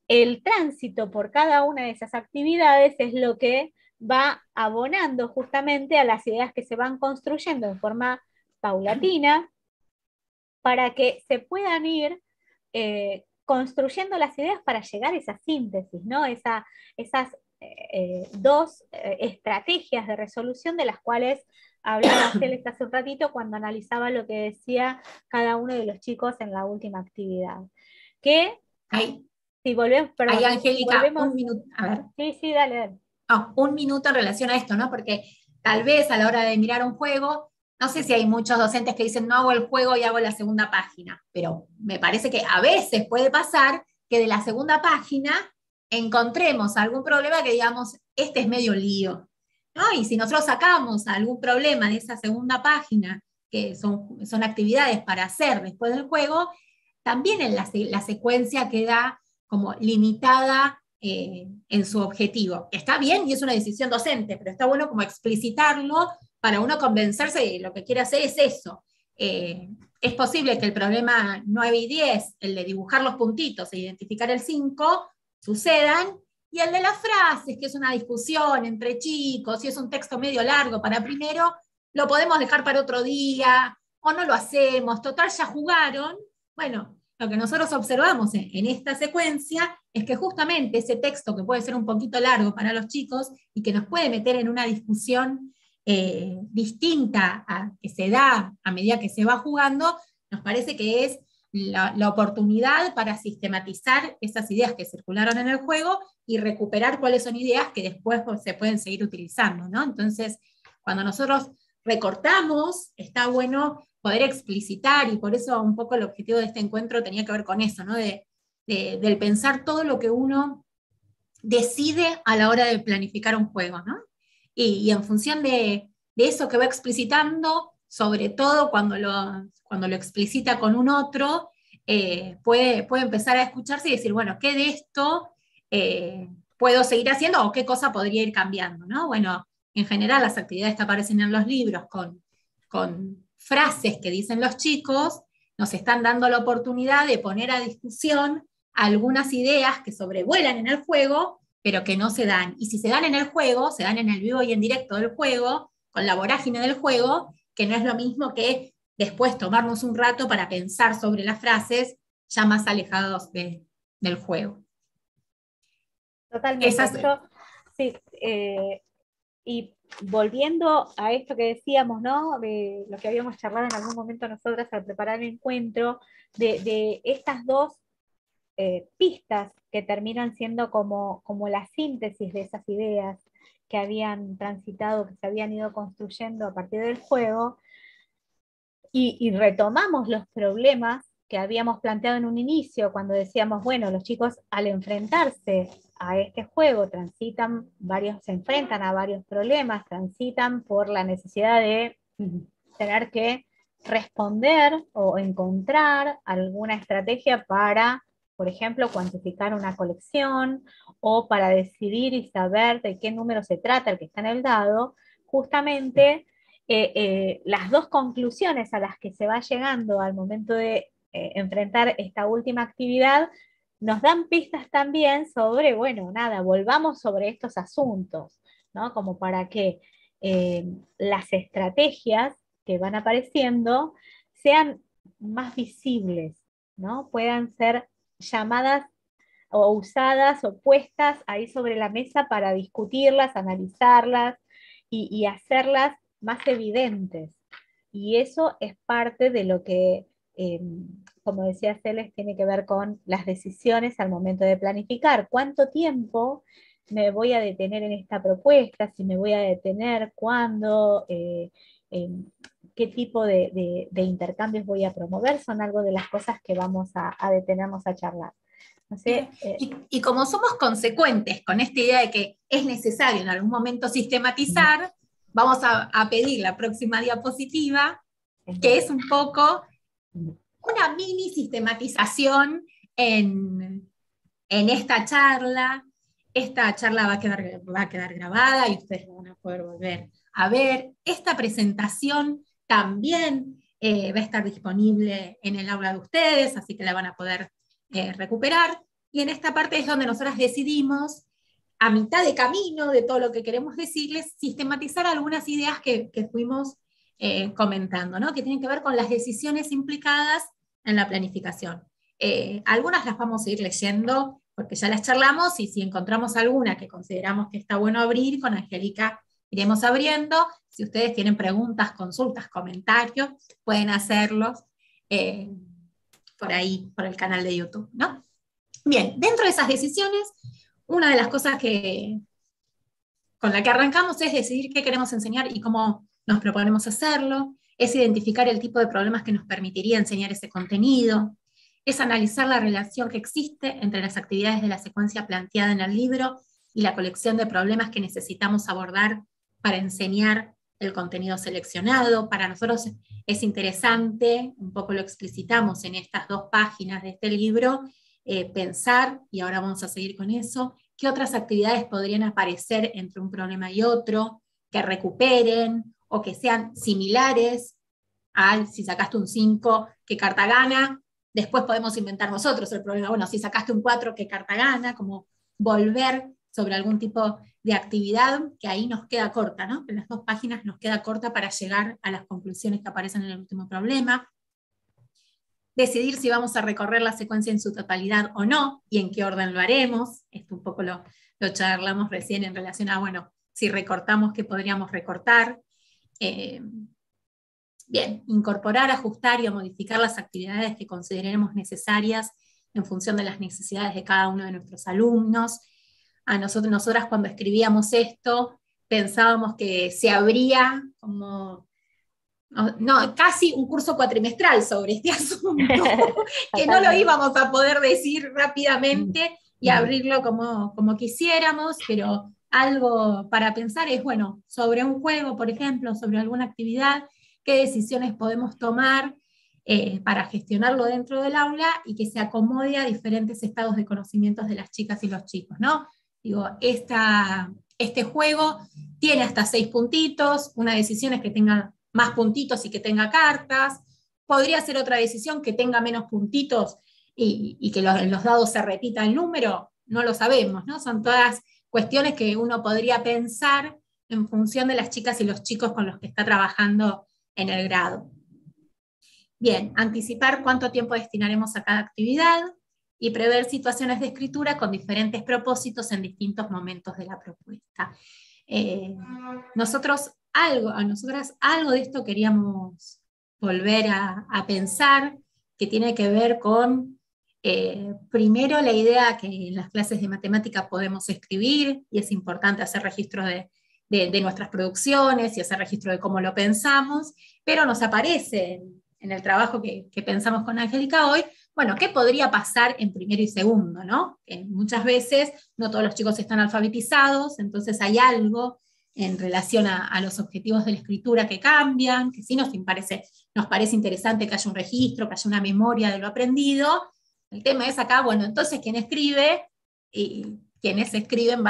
el tránsito por cada una de esas actividades es lo que va abonando justamente a las ideas que se van construyendo en forma paulatina para que se puedan ir construyendo las ideas para llegar a esa síntesis, ¿no? Esas dos estrategias de resolución de las cuales hablaba Celeste hace un ratito cuando analizaba lo que decía cada uno de los chicos en la última actividad. Que, si volvemos, perdón, ahí, Angélica, si volvemos, un minuto, a ver. Sí, dale. Un minuto en relación a esto, ¿no? Porque tal vez a la hora de mirar un juego, no sé si hay muchos docentes que dicen, no hago el juego y hago la segunda página, pero me parece que a veces puede pasar que de la segunda página encontremos algún problema que digamos, este es medio lío, ¿no? Y si nosotros sacamos algún problema de esa segunda página, que son actividades para hacer después del juego, también en la secuencia queda como limitada en su objetivo. Está bien y es una decisión docente, pero está bueno como explicitarlo para uno convencerse de que lo que quiere hacer es eso. Es posible que el problema 9 y 10, el de dibujar los puntitos e identificar el 5, sucedan, y el de las frases, que es una discusión entre chicos, y es un texto medio largo para primero, lo podemos dejar para otro día, o no lo hacemos, total ya jugaron. Bueno, lo que nosotros observamos en esta secuencia es que justamente ese texto que puede ser un poquito largo para los chicos y que nos puede meter en una discusión distinta a que se da a medida que se va jugando, nos parece que es la oportunidad para sistematizar esas ideas que circularon en el juego y recuperar cuáles son ideas que después se pueden seguir utilizando, ¿no? Entonces, cuando nosotros recortamos, está bueno poder explicitar, y por eso un poco el objetivo de este encuentro tenía que ver con eso, ¿no? Del pensar todo lo que uno decide a la hora de planificar un juego, ¿no? Y en función de eso que va explicitando, sobre todo cuando lo explicita con un otro, puede empezar a escucharse y decir, bueno, ¿qué de esto puedo seguir haciendo o qué cosa podría ir cambiando, ¿no? Bueno, en general las actividades que aparecen en los libros con frases que dicen los chicos, nos están dando la oportunidad de poner a discusión algunas ideas que sobrevuelan en el juego, pero que no se dan. Y si se dan en el juego, se dan en el vivo y en directo del juego, con la vorágine del juego, que no es lo mismo que después tomarnos un rato para pensar sobre las frases ya más alejados del juego. Totalmente. Sí, y volviendo a esto que decíamos, ¿no? De lo que habíamos charlado en algún momento nosotras al preparar el encuentro, de estas dos pistas que terminan siendo como la síntesis de esas ideas que habían transitado, que se habían ido construyendo a partir del juego, y retomamos los problemas que habíamos planteado en un inicio, cuando decíamos, bueno, los chicos al enfrentarse a este juego se enfrentan a varios problemas, transitan por la necesidad de tener que responder o encontrar alguna estrategia para, por ejemplo, cuantificar una colección, o para decidir y saber de qué número se trata el que está en el dado. Justamente las dos conclusiones a las que se va llegando al momento de enfrentar esta última actividad nos dan pistas también sobre, bueno, nada, volvamos sobre estos asuntos, ¿no? Como para que las estrategias que van apareciendo sean más visibles, ¿no? Puedan ser llamadas o usadas o puestas ahí sobre la mesa para discutirlas, analizarlas y hacerlas más evidentes. Y eso es parte de lo que, como decía Celes, tiene que ver con las decisiones al momento de planificar. ¿Cuánto tiempo me voy a detener en esta propuesta? Si me voy a detener, ¿cuándo? ¿Qué tipo de intercambios voy a promover? Son algo de las cosas que vamos a detenernos a charlar. No sé, y como somos consecuentes con esta idea de que es necesario en algún momento sistematizar, vamos a pedir la próxima diapositiva, que es un poco una mini sistematización en esta charla. Esta charla va a quedar grabada y ustedes van a poder volver a ver. Esta presentación también va a estar disponible en el aula de ustedes, así que la van a poder recuperar. Y en esta parte es donde nosotras decidimos, a mitad de camino de todo lo que queremos decirles, sistematizar algunas ideas que fuimos comentando, ¿no? Que tienen que ver con las decisiones implicadas en la planificación. Algunas las vamos a ir leyendo porque ya las charlamos, y si encontramos alguna que consideramos que está bueno abrir, con Angélica iremos abriendo. Si ustedes tienen preguntas, consultas, comentarios, pueden hacerlos por ahí, por el canal de YouTube, ¿no? Bien, dentro de esas decisiones, una de las cosas con la que arrancamos es decidir qué queremos enseñar y cómo nos proponemos hacerlo, es identificar el tipo de problemas que nos permitiría enseñar ese contenido, es analizar la relación que existe entre las actividades de la secuencia planteada en el libro y la colección de problemas que necesitamos abordar para enseñar el contenido seleccionado. Para nosotros es interesante, un poco lo explicitamos en estas 2 páginas de este libro, pensar, y ahora vamos a seguir con eso, qué otras actividades podrían aparecer entre un problema y otro, que recuperen o que sean similares al si sacaste un 5, ¿qué carta gana? Después podemos inventar nosotros el problema, bueno, si sacaste un 4, ¿qué carta gana? Como volver sobre algún tipo de actividad que ahí nos queda corta, ¿no? En las 2 páginas nos queda corta para llegar a las conclusiones que aparecen en el último problema. Decidir si vamos a recorrer la secuencia en su totalidad o no, y en qué orden lo haremos. Esto un poco lo charlamos recién en relación a, bueno, si recortamos, ¿qué podríamos recortar? Bien, incorporar, ajustar y modificar las actividades que consideremos necesarias en función de las necesidades de cada uno de nuestros alumnos. Nosotras cuando escribíamos esto, pensábamos que se abría como, casi un curso cuatrimestral sobre este asunto, que no lo íbamos a poder decir rápidamente y abrirlo como quisiéramos, pero algo para pensar es, bueno, sobre un juego, por ejemplo, sobre alguna actividad, qué decisiones podemos tomar para gestionarlo dentro del aula y que se acomode a diferentes estados de conocimientos de las chicas y los chicos, ¿no? Digo, este juego tiene hasta 6 puntitos, una decisión es que tenga más puntitos y que tenga cartas, podría ser otra decisión que tenga menos puntitos y que en los dados se repita el número, no lo sabemos, ¿no? Son todas cuestiones que uno podría pensar en función de las chicas y los chicos con los que está trabajando en el grado. Bien, anticipar cuánto tiempo destinaremos a cada actividad y prever situaciones de escritura con diferentes propósitos en distintos momentos de la propuesta. Nosotras algo de esto queríamos volver a pensar, que tiene que ver con, primero, la idea que en las clases de matemática podemos escribir, y es importante hacer registro de nuestras producciones y hacer registro de cómo lo pensamos, pero nos aparece en el trabajo que pensamos con Angélica hoy, bueno, ¿qué podría pasar en primero y segundo, ¿no? Muchas veces no todos los chicos están alfabetizados, entonces hay algo en relación a los objetivos de la escritura que cambian, que sí nos parece interesante que haya un registro, que haya una memoria de lo aprendido. El tema es acá, bueno, entonces ¿quién escribe? Y quienes escriben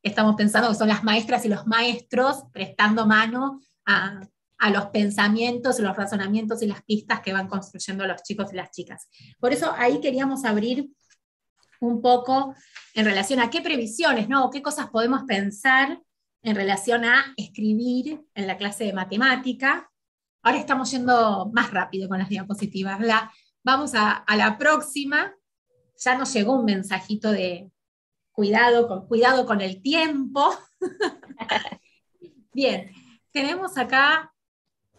estamos pensando que son las maestras y los maestros prestando mano a los pensamientos, los razonamientos y las pistas que van construyendo los chicos y las chicas. Por eso ahí queríamos abrir un poco en relación a qué previsiones, ¿no? ¿Qué cosas podemos pensar en relación a escribir en la clase de matemática? Ahora estamos yendo más rápido con las diapositivas. Vamos a la próxima. Ya nos llegó un mensajito de cuidado con el tiempo. Bien, tenemos acá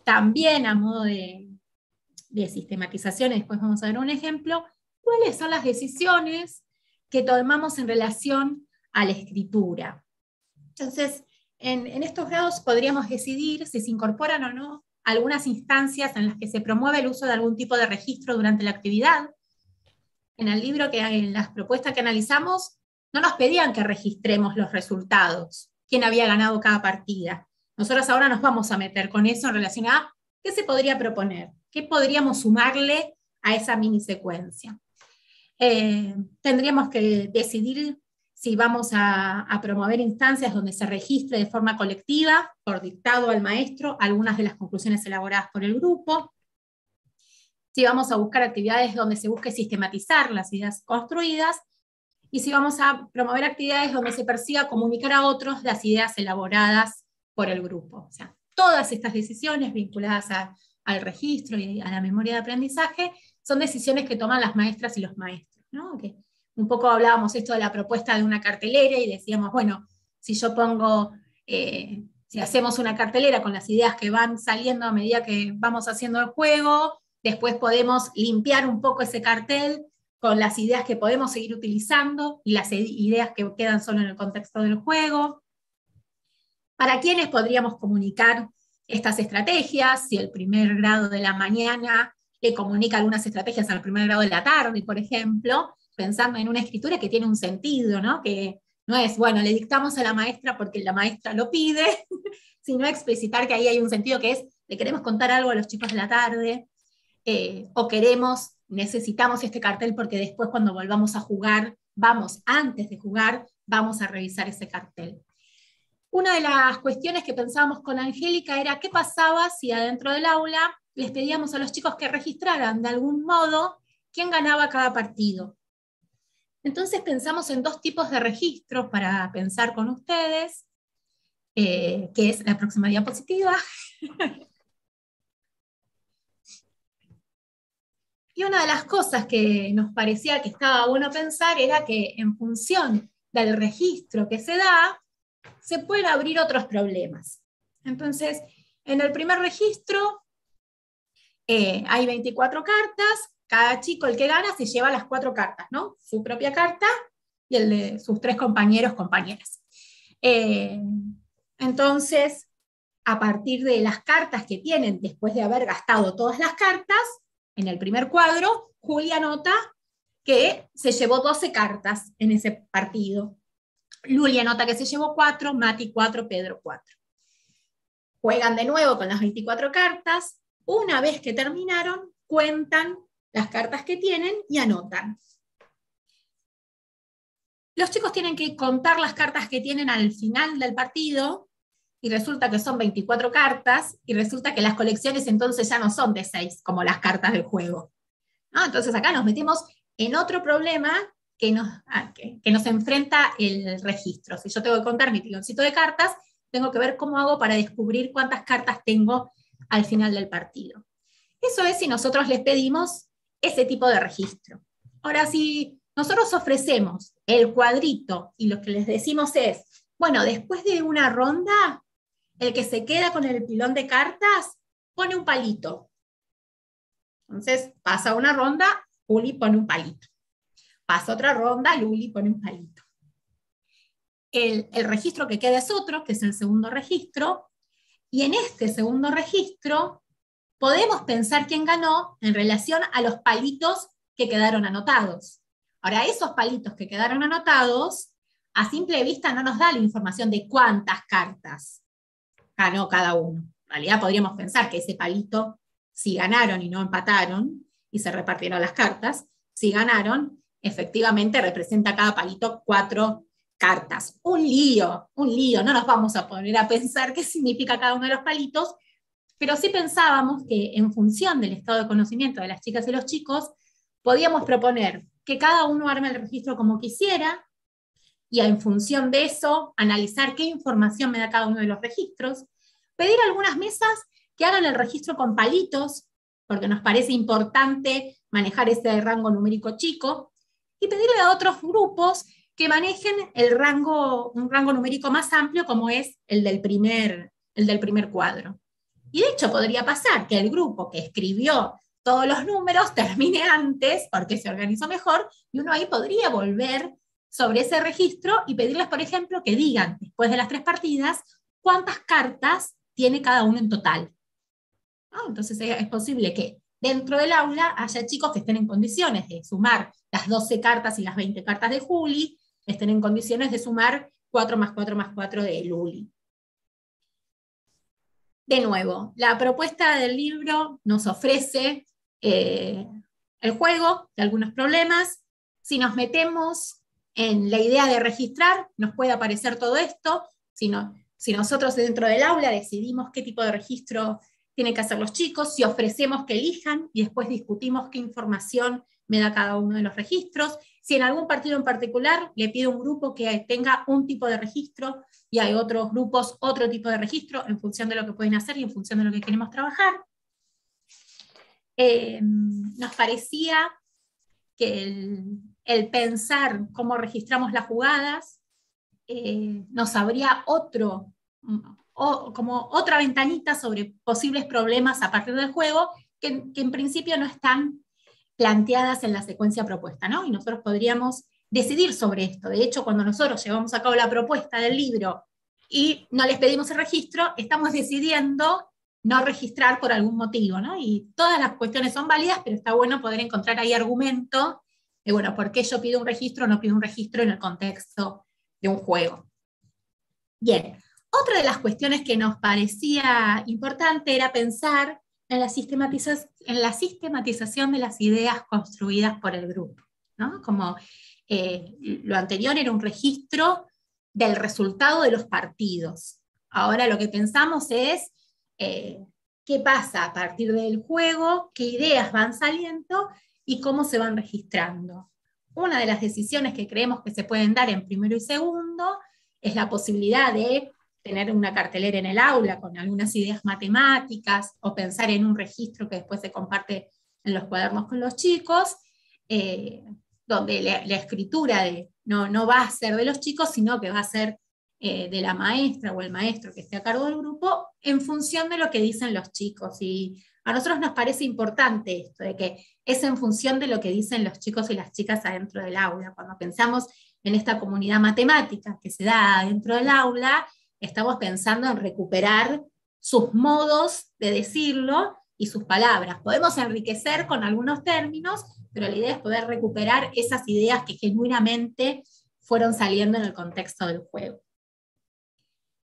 también a modo de sistematización, y después vamos a ver un ejemplo, cuáles son las decisiones que tomamos en relación a la escritura. Entonces, en estos grados podríamos decidir si se incorporan o no algunas instancias en las que se promueve el uso de algún tipo de registro durante la actividad. En el libro, en las propuestas que analizamos, no nos pedían que registremos los resultados, quién había ganado cada partida. Nosotros ahora nos vamos a meter con eso en relación a qué se podría proponer, qué podríamos sumarle a esa mini secuencia. Tendríamos que decidir si vamos a promover instancias donde se registre de forma colectiva, por dictado al maestro, algunas de las conclusiones elaboradas por el grupo, si vamos a buscar actividades donde se busque sistematizar las ideas construidas, y si vamos a promover actividades donde se persiga comunicar a otros las ideas elaboradas por el grupo. O sea, todas estas decisiones vinculadas al registro y a la memoria de aprendizaje son decisiones que toman las maestras y los maestros, ¿no? Que un poco hablábamos esto de la propuesta de una cartelera y decíamos, bueno, si yo pongo, si hacemos una cartelera con las ideas que van saliendo a medida que vamos haciendo el juego, después podemos limpiar un poco ese cartel con las ideas que podemos seguir utilizando y las ideas que quedan solo en el contexto del juego. ¿Para quiénes podríamos comunicar estas estrategias? Si el primer grado de la mañana le comunica algunas estrategias al primer grado de la tarde, por ejemplo, pensando en una escritura que tiene un sentido, ¿no? Que no es, bueno, le dictamos a la maestra porque la maestra lo pide, sino explicitar que ahí hay un sentido que es, le queremos contar algo a los chicos de la tarde, o necesitamos este cartel porque después cuando volvamos a jugar, antes de jugar, vamos a revisar ese cartel. Una de las cuestiones que pensábamos con Angélica era qué pasaba si adentro del aula les pedíamos a los chicos que registraran de algún modo quién ganaba cada partido. Entonces pensamos en 2 tipos de registros para pensar con ustedes, que es la próxima diapositiva. Y una de las cosas que nos parecía que estaba bueno pensar era que en función del registro que se da, se pueden abrir otros problemas. Entonces, en el primer registro, Hay 24 cartas, cada chico, el que gana, se lleva las 4 cartas, ¿no? Su propia carta y el de sus 3 compañeros, compañeras. Entonces, a partir de las cartas que tienen, después de haber gastado todas las cartas, en el primer cuadro, Juli anota que se llevó 12 cartas en ese partido. Luli anota que se llevó 4, Mati 4, Pedro 4. Juegan de nuevo con las 24 cartas. Una vez que terminaron, cuentan las cartas que tienen y anotan. Los chicos tienen que contar las cartas que tienen al final del partido, y resulta que son 24 cartas, y resulta que las colecciones entonces ya no son de 6, como las cartas del juego. ¿No? Entonces acá nos metemos en otro problema que nos enfrenta el registro. Si yo tengo que contar mi piloncito de cartas, tengo que ver cómo hago para descubrir cuántas cartas tengo al final del partido. Eso es si nosotros les pedimos ese tipo de registro. Ahora, si nosotros ofrecemos el cuadrito y lo que les decimos es, bueno, después de una ronda, el que se queda con el pilón de cartas pone un palito. Entonces, pasa una ronda, Juli pone un palito. Pasa otra ronda, Luli pone un palito. El registro que queda es otro, que es el segundo registro, y en este segundo registro podemos pensar quién ganó en relación a los palitos que quedaron anotados. Ahora, esos palitos que quedaron anotados, a simple vista no nos da la información de cuántas cartas ganó cada uno. En realidad podríamos pensar que ese palito, si ganaron y no empataron, y se repartieron las cartas, si ganaron, efectivamente representa cada palito 4 cartas. Un lío, no nos vamos a poner a pensar qué significa cada uno de los palitos, pero sí pensábamos que en función del estado de conocimiento de las chicas y los chicos, podíamos proponer que cada uno arme el registro como quisiera, y en función de eso, analizar qué información me da cada uno de los registros, pedir a algunas mesas que hagan el registro con palitos, porque nos parece importante manejar ese rango numérico chico, y pedirle a otros grupos que manejen un rango numérico más amplio, como es el del primer cuadro. Y de hecho podría pasar que el grupo que escribió todos los números termine antes, porque se organizó mejor, y uno ahí podría volver sobre ese registro y pedirles, por ejemplo, que digan, después de las 3 partidas, cuántas cartas tiene cada uno en total. ¿No? Entonces es posible que dentro del aula haya chicos que estén en condiciones de sumar las 12 cartas y las 20 cartas de Juli, estén en condiciones de sumar 4 más 4 más 4 de Luli. De nuevo, la propuesta del libro nos ofrece el juego de algunos problemas. Si nos metemos en la idea de registrar, nos puede aparecer todo esto. Si nosotros dentro del aula decidimos qué tipo de registro tienen que hacer los chicos, si ofrecemos que elijan y después discutimos qué información me da cada uno de los registros, si en algún partido en particular le pido a un grupo que tenga un tipo de registro y hay otros grupos otro tipo de registro en función de lo que pueden hacer y en función de lo que queremos trabajar. Nos parecía que el pensar cómo registramos las jugadas nos abría como otra ventanita sobre posibles problemas a partir del juego que en principio no están planteadas en la secuencia propuesta, ¿no? Y nosotros podríamos decidir sobre esto. De hecho, cuando nosotros llevamos a cabo la propuesta del libro y no les pedimos el registro, estamos decidiendo no registrar por algún motivo, ¿no? Y todas las cuestiones son válidas, pero está bueno poder encontrar ahí argumento de, bueno, ¿por qué yo pido un registro o no pido un registro en el contexto de un juego? Bien, otra de las cuestiones que nos parecía importante era pensar en la sistematización de las ideas construidas por el grupo, ¿no? Como lo anterior era un registro del resultado de los partidos. Ahora lo que pensamos es qué pasa a partir del juego, qué ideas van saliendo y cómo se van registrando. Una de las decisiones que creemos que se pueden dar en primero y segundo es la posibilidad de tener una cartelera en el aula con algunas ideas matemáticas, o pensar en un registro que después se comparte en los cuadernos con los chicos, donde la escritura no va a ser de los chicos, sino que va a ser de la maestra o el maestro que esté a cargo del grupo, en función de lo que dicen los chicos. Y A nosotros nos parece importante esto, de que es en función de lo que dicen los chicos y las chicas adentro del aula. Cuando pensamos en esta comunidad matemática que se da dentro del aula, estamos pensando en recuperar sus modos de decirlo y sus palabras. Podemos enriquecer con algunos términos, pero la idea es poder recuperar esas ideas que genuinamente fueron saliendo en el contexto del juego.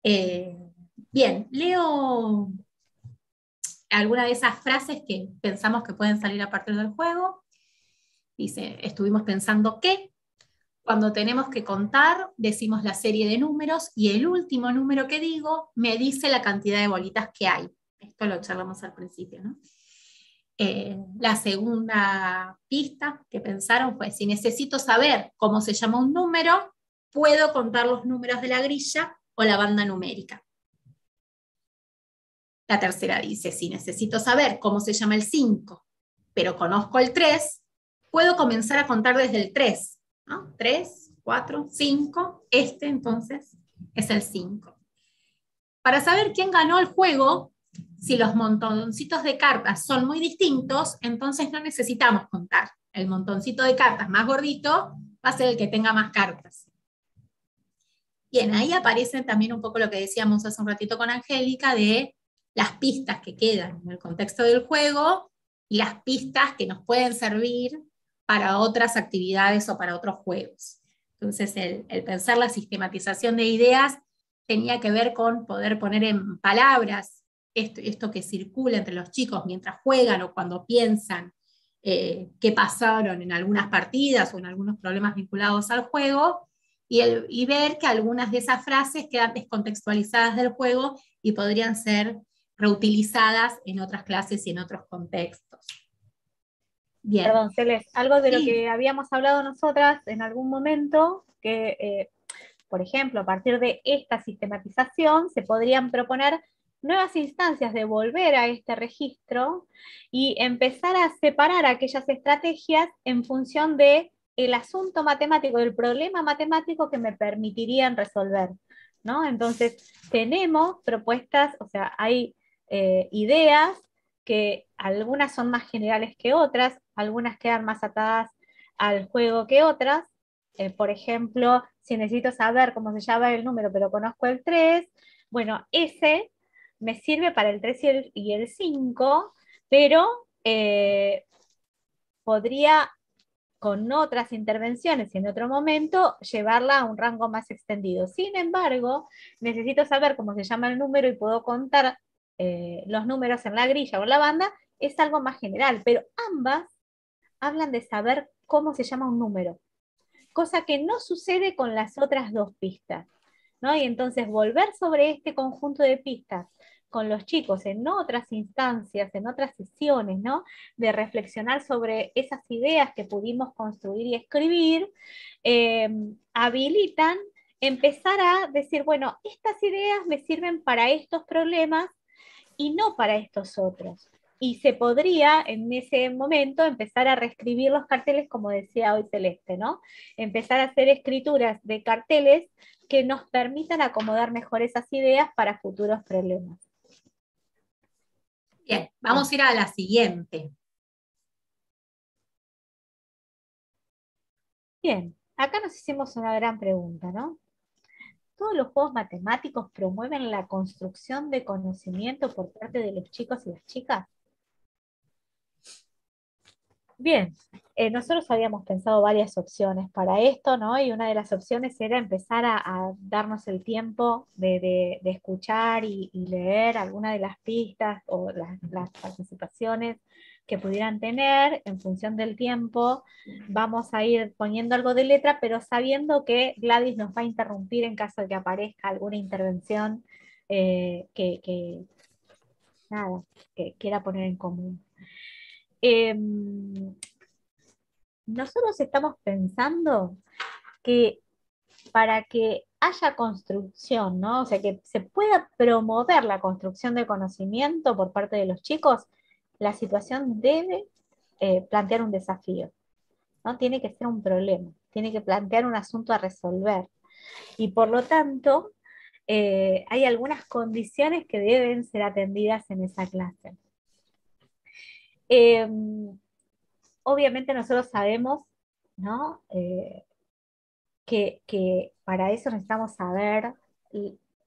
Bien, leo alguna de esas frases que pensamos que pueden salir a partir del juego. Dice, estuvimos pensando que cuando tenemos que contar, decimos la serie de números y el último número que digo me dice la cantidad de bolitas que hay. Esto lo charlamos al principio, ¿no? La segunda pista que pensaron fue, si necesito saber cómo se llama un número, puedo contar los números de la grilla o la banda numérica. La tercera dice, si necesito saber cómo se llama el 5, pero conozco el 3, puedo comenzar a contar desde el 3, ¿no? 3, 4, 5, entonces es el 5. Para saber quién ganó el juego, si los montoncitos de cartas son muy distintos, entonces no necesitamos contar. El montoncito de cartas más gordito va a ser el que tenga más cartas. Bien, ahí aparece también un poco lo que decíamos hace un ratito con Angélica de las pistas que quedan en el contexto del juego y las pistas que nos pueden servir para otras actividades o para otros juegos. Entonces, el pensar la sistematización de ideas tenía que ver con poder poner en palabras esto que circula entre los chicos mientras juegan o cuando piensan qué pasaron en algunas partidas o en algunos problemas vinculados al juego, y ver que algunas de esas frases quedan descontextualizadas del juego y podrían ser reutilizadas en otras clases y en otros contextos. Bien. Perdón, Celeste, algo de lo Sí. que habíamos hablado nosotras en algún momento, que por ejemplo, a partir de esta sistematización se podrían proponer nuevas instancias de volver a este registro y empezar a separar aquellas estrategias en función de el asunto matemático, del problema matemático que me permitirían resolver, ¿no? Entonces, tenemos propuestas, o sea, hay ideas que algunas son más generales que otras, algunas quedan más atadas al juego que otras. Por ejemplo, si necesito saber cómo se llama el número, pero conozco el 3, bueno, ese me sirve para el 3 y el 5, pero podría con otras intervenciones y en otro momento llevarla a un rango más extendido. Sin embargo, necesito saber cómo se llama el número y puedo contar los números en la grilla o en la banda, es algo más general, pero ambas hablan de saber cómo se llama un número, cosa que no sucede con las otras dos pistas, ¿no? Y entonces volver sobre este conjunto de pistas con los chicos en otras instancias, en otras sesiones, ¿no? De reflexionar sobre esas ideas que pudimos construir y escribir, habilitan empezar a decir, bueno, estas ideas me sirven para estos problemas y no para estos otros. Y se podría en ese momento empezar a reescribir los carteles, como decía hoy Celeste, ¿no? Empezar a hacer escrituras de carteles que nos permitan acomodar mejor esas ideas para futuros problemas. Bien, vamos a ir a la siguiente. Bien, acá nos hicimos una gran pregunta, ¿no? ¿Todos los juegos matemáticos promueven la construcción de conocimiento por parte de los chicos y las chicas? Bien, nosotros habíamos pensado varias opciones para esto, ¿no? Y una de las opciones era empezar a darnos el tiempo de escuchar y leer alguna de las pistas o las participaciones que pudieran tener. En función del tiempo vamos a ir poniendo algo de letra, pero sabiendo que Gladys nos va a interrumpir en caso de que aparezca alguna intervención nada, que quiera poner en común. Nosotros estamos pensando que para que haya construcción, ¿no? O sea, que se pueda promover la construcción de conocimiento por parte de los chicos, la situación debe plantear un desafío, ¿no? Tiene que ser un problema, tiene que plantear un asunto a resolver. Y por lo tanto, hay algunas condiciones que deben ser atendidas en esa clase. Eh, Obviamente nosotros sabemos, ¿no? Que para eso necesitamos saber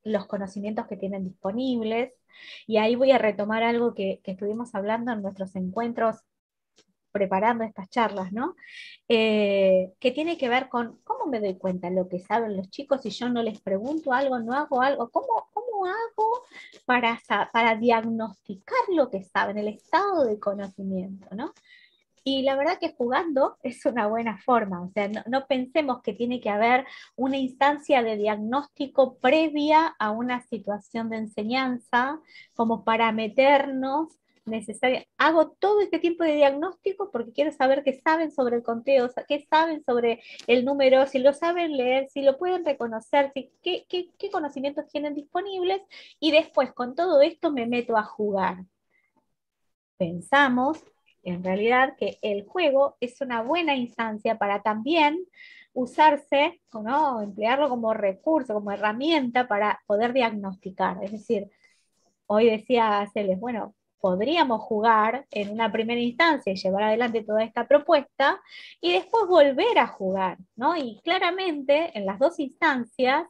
los conocimientos que tienen disponibles. Y ahí voy a retomar algo que estuvimos hablando en nuestros encuentros preparando estas charlas, ¿no? Que tiene que ver con cómo me doy cuenta de lo que saben los chicos si yo no les pregunto algo, no hago algo, cómo hago para diagnosticar lo que saben, el estado de conocimiento, ¿no? Y la verdad que jugando es una buena forma, o sea, no pensemos que tiene que haber una instancia de diagnóstico previa a una situación de enseñanza, como para meternos necesaria. Hago todo este tiempo de diagnóstico porque quiero saber qué saben sobre el conteo, qué saben sobre el número, si lo saben leer, si lo pueden reconocer, qué conocimientos tienen disponibles, y después con todo esto me meto a jugar. Pensamos en realidad que el juego es una buena instancia para también usarse, ¿no? Emplearlo como recurso, como herramienta para poder diagnosticar. Es decir, hoy decía Celes, bueno, podríamos jugar en una primera instancia y llevar adelante toda esta propuesta y después volver a jugar, ¿no? Y claramente en las dos instancias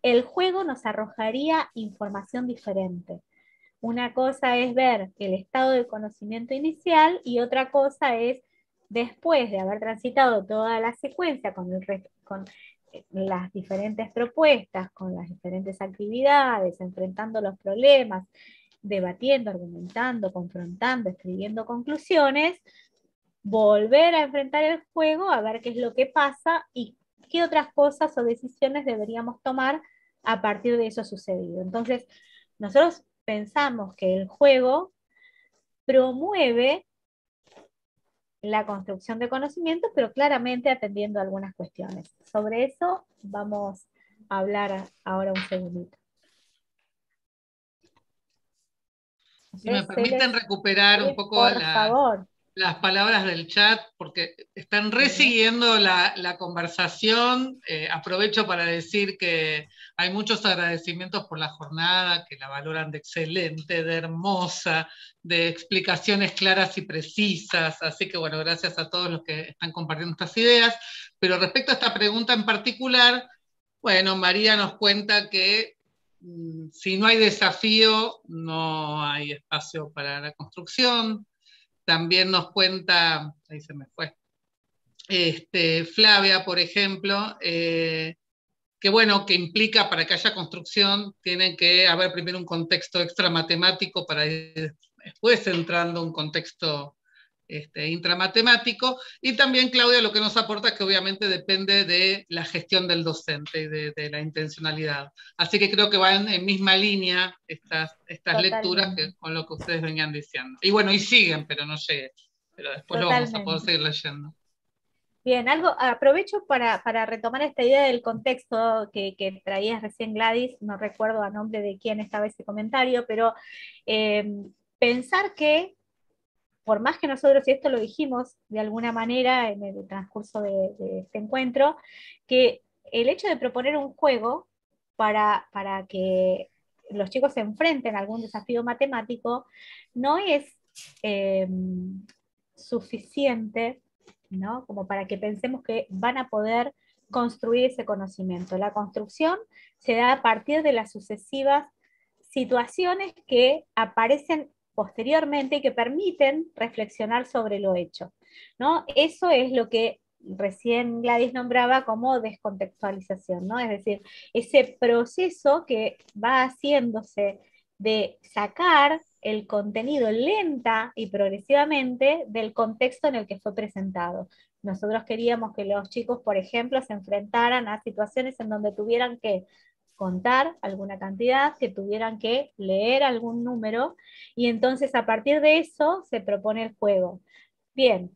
el juego nos arrojaría información diferente. Una cosa es ver el estado de conocimiento inicial y otra cosa es, después de haber transitado toda la secuencia con las diferentes propuestas, con las diferentes actividades, enfrentando los problemas, debatiendo, argumentando, confrontando, escribiendo conclusiones, volver a enfrentar el juego, a ver qué es lo que pasa y qué otras cosas o decisiones deberíamos tomar a partir de eso sucedido. Entonces, nosotros pensamos que el juego promueve la construcción de conocimientos, pero claramente atendiendo a algunas cuestiones. Sobre eso vamos a hablar ahora un segundito. Si me Entonces, permiten recuperar un poco por favor. las palabras del chat, porque están resiguiendo la conversación. Aprovecho para decir que hay muchos agradecimientos por la jornada, que la valoran de excelente, de hermosa, de explicaciones claras y precisas. Así que bueno, gracias a todos los que están compartiendo estas ideas. Pero respecto a esta pregunta en particular, bueno, María nos cuenta que si no hay desafío, no hay espacio para la construcción. También nos cuenta, ahí se me fue, Flavia, por ejemplo, que bueno, que implica para que haya construcción, tiene que haber primero un contexto extra matemático para ir después entrando un contexto intramatemático. Y también Claudia lo que nos aporta es que obviamente depende de la gestión del docente y de la intencionalidad. Así que creo que van en misma línea estas lecturas que, con lo que ustedes venían diciendo. Y bueno, y siguen, pero no llegué. Pero después lo vamos a poder seguir leyendo. Bien, aprovecho para retomar esta idea del contexto que traías recién, Gladys. No recuerdo a nombre de quién estaba ese comentario, pero pensar que por más que nosotros, y esto lo dijimos de alguna manera en el transcurso de este encuentro, que el hecho de proponer un juego para que los chicos se enfrenten a algún desafío matemático no es eh, suficiente, ¿no? Como para que pensemos que van a poder construir ese conocimiento. La construcción se da a partir de las sucesivas situaciones que aparecen posteriormente y que permiten reflexionar sobre lo hecho, ¿no? Eso es lo que recién Gladys nombraba como descontextualización, ¿no? Es decir, ese proceso que va haciéndose de sacar el contenido lenta y progresivamente del contexto en el que fue presentado. Nosotros queríamos que los chicos, por ejemplo, se enfrentaran a situaciones en donde tuvieran que contar alguna cantidad, que tuvieran que leer algún número, y entonces a partir de eso se propone el juego. Bien,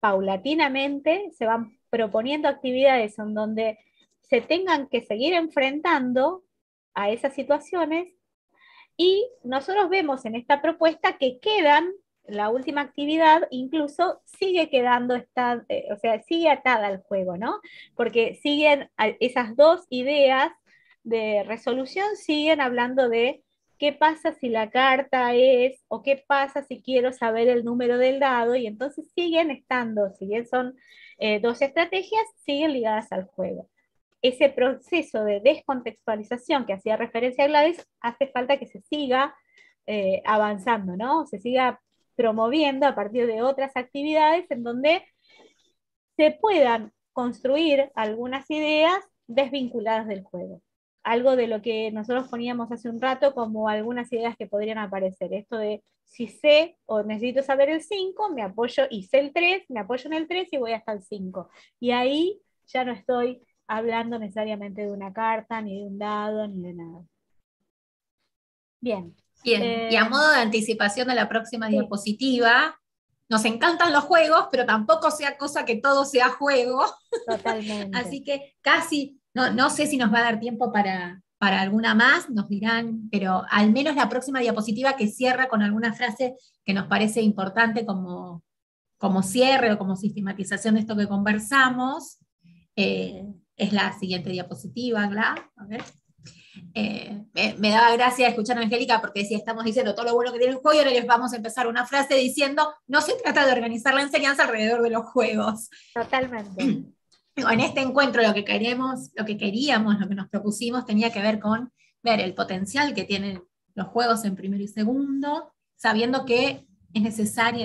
paulatinamente se van proponiendo actividades en donde se tengan que seguir enfrentando a esas situaciones, y nosotros vemos en esta propuesta que quedan, la última actividad incluso sigue quedando, o sea, sigue atada al juego, ¿no? Porque siguen esas dos ideas de resolución, siguen hablando de ¿qué pasa si la carta es, o qué pasa si quiero saber el número del dado? Y entonces siguen estando, si bien son dos estrategias, siguen ligadas al juego. Ese proceso de descontextualización que hacía referencia a Gladys, hace falta que se siga avanzando, ¿no? Se siga promoviendo a partir de otras actividades en donde se puedan construir algunas ideas desvinculadas del juego. Algo de lo que nosotros poníamos hace un rato como algunas ideas que podrían aparecer. Esto de si sé o necesito saber el 5, me apoyo, y sé el 3, me apoyo en el 3 y voy hasta el 5. Y ahí ya no estoy hablando necesariamente de una carta, ni de un dado, ni de nada. Bien. Bien, y a modo de anticipación de la próxima Sí. diapositiva, nos encantan los juegos, pero tampoco sea cosa que todo sea juego. Totalmente. Así que casi, no sé si nos va a dar tiempo para alguna más, nos dirán, pero al menos la próxima diapositiva que cierra con alguna frase que nos parece importante como cierre o como sistematización de esto que conversamos, es la siguiente diapositiva, Gla. A ver. Me daba gracia escuchar a Angélica porque decía, estamos diciendo todo lo bueno que tiene el juego y ahora les vamos a empezar una frase diciendo, no se trata de organizar la enseñanza alrededor de los juegos. Totalmente. En este encuentro lo que queríamos, lo que nos propusimos tenía que ver con ver el potencial que tienen los juegos en primero y segundo, sabiendo que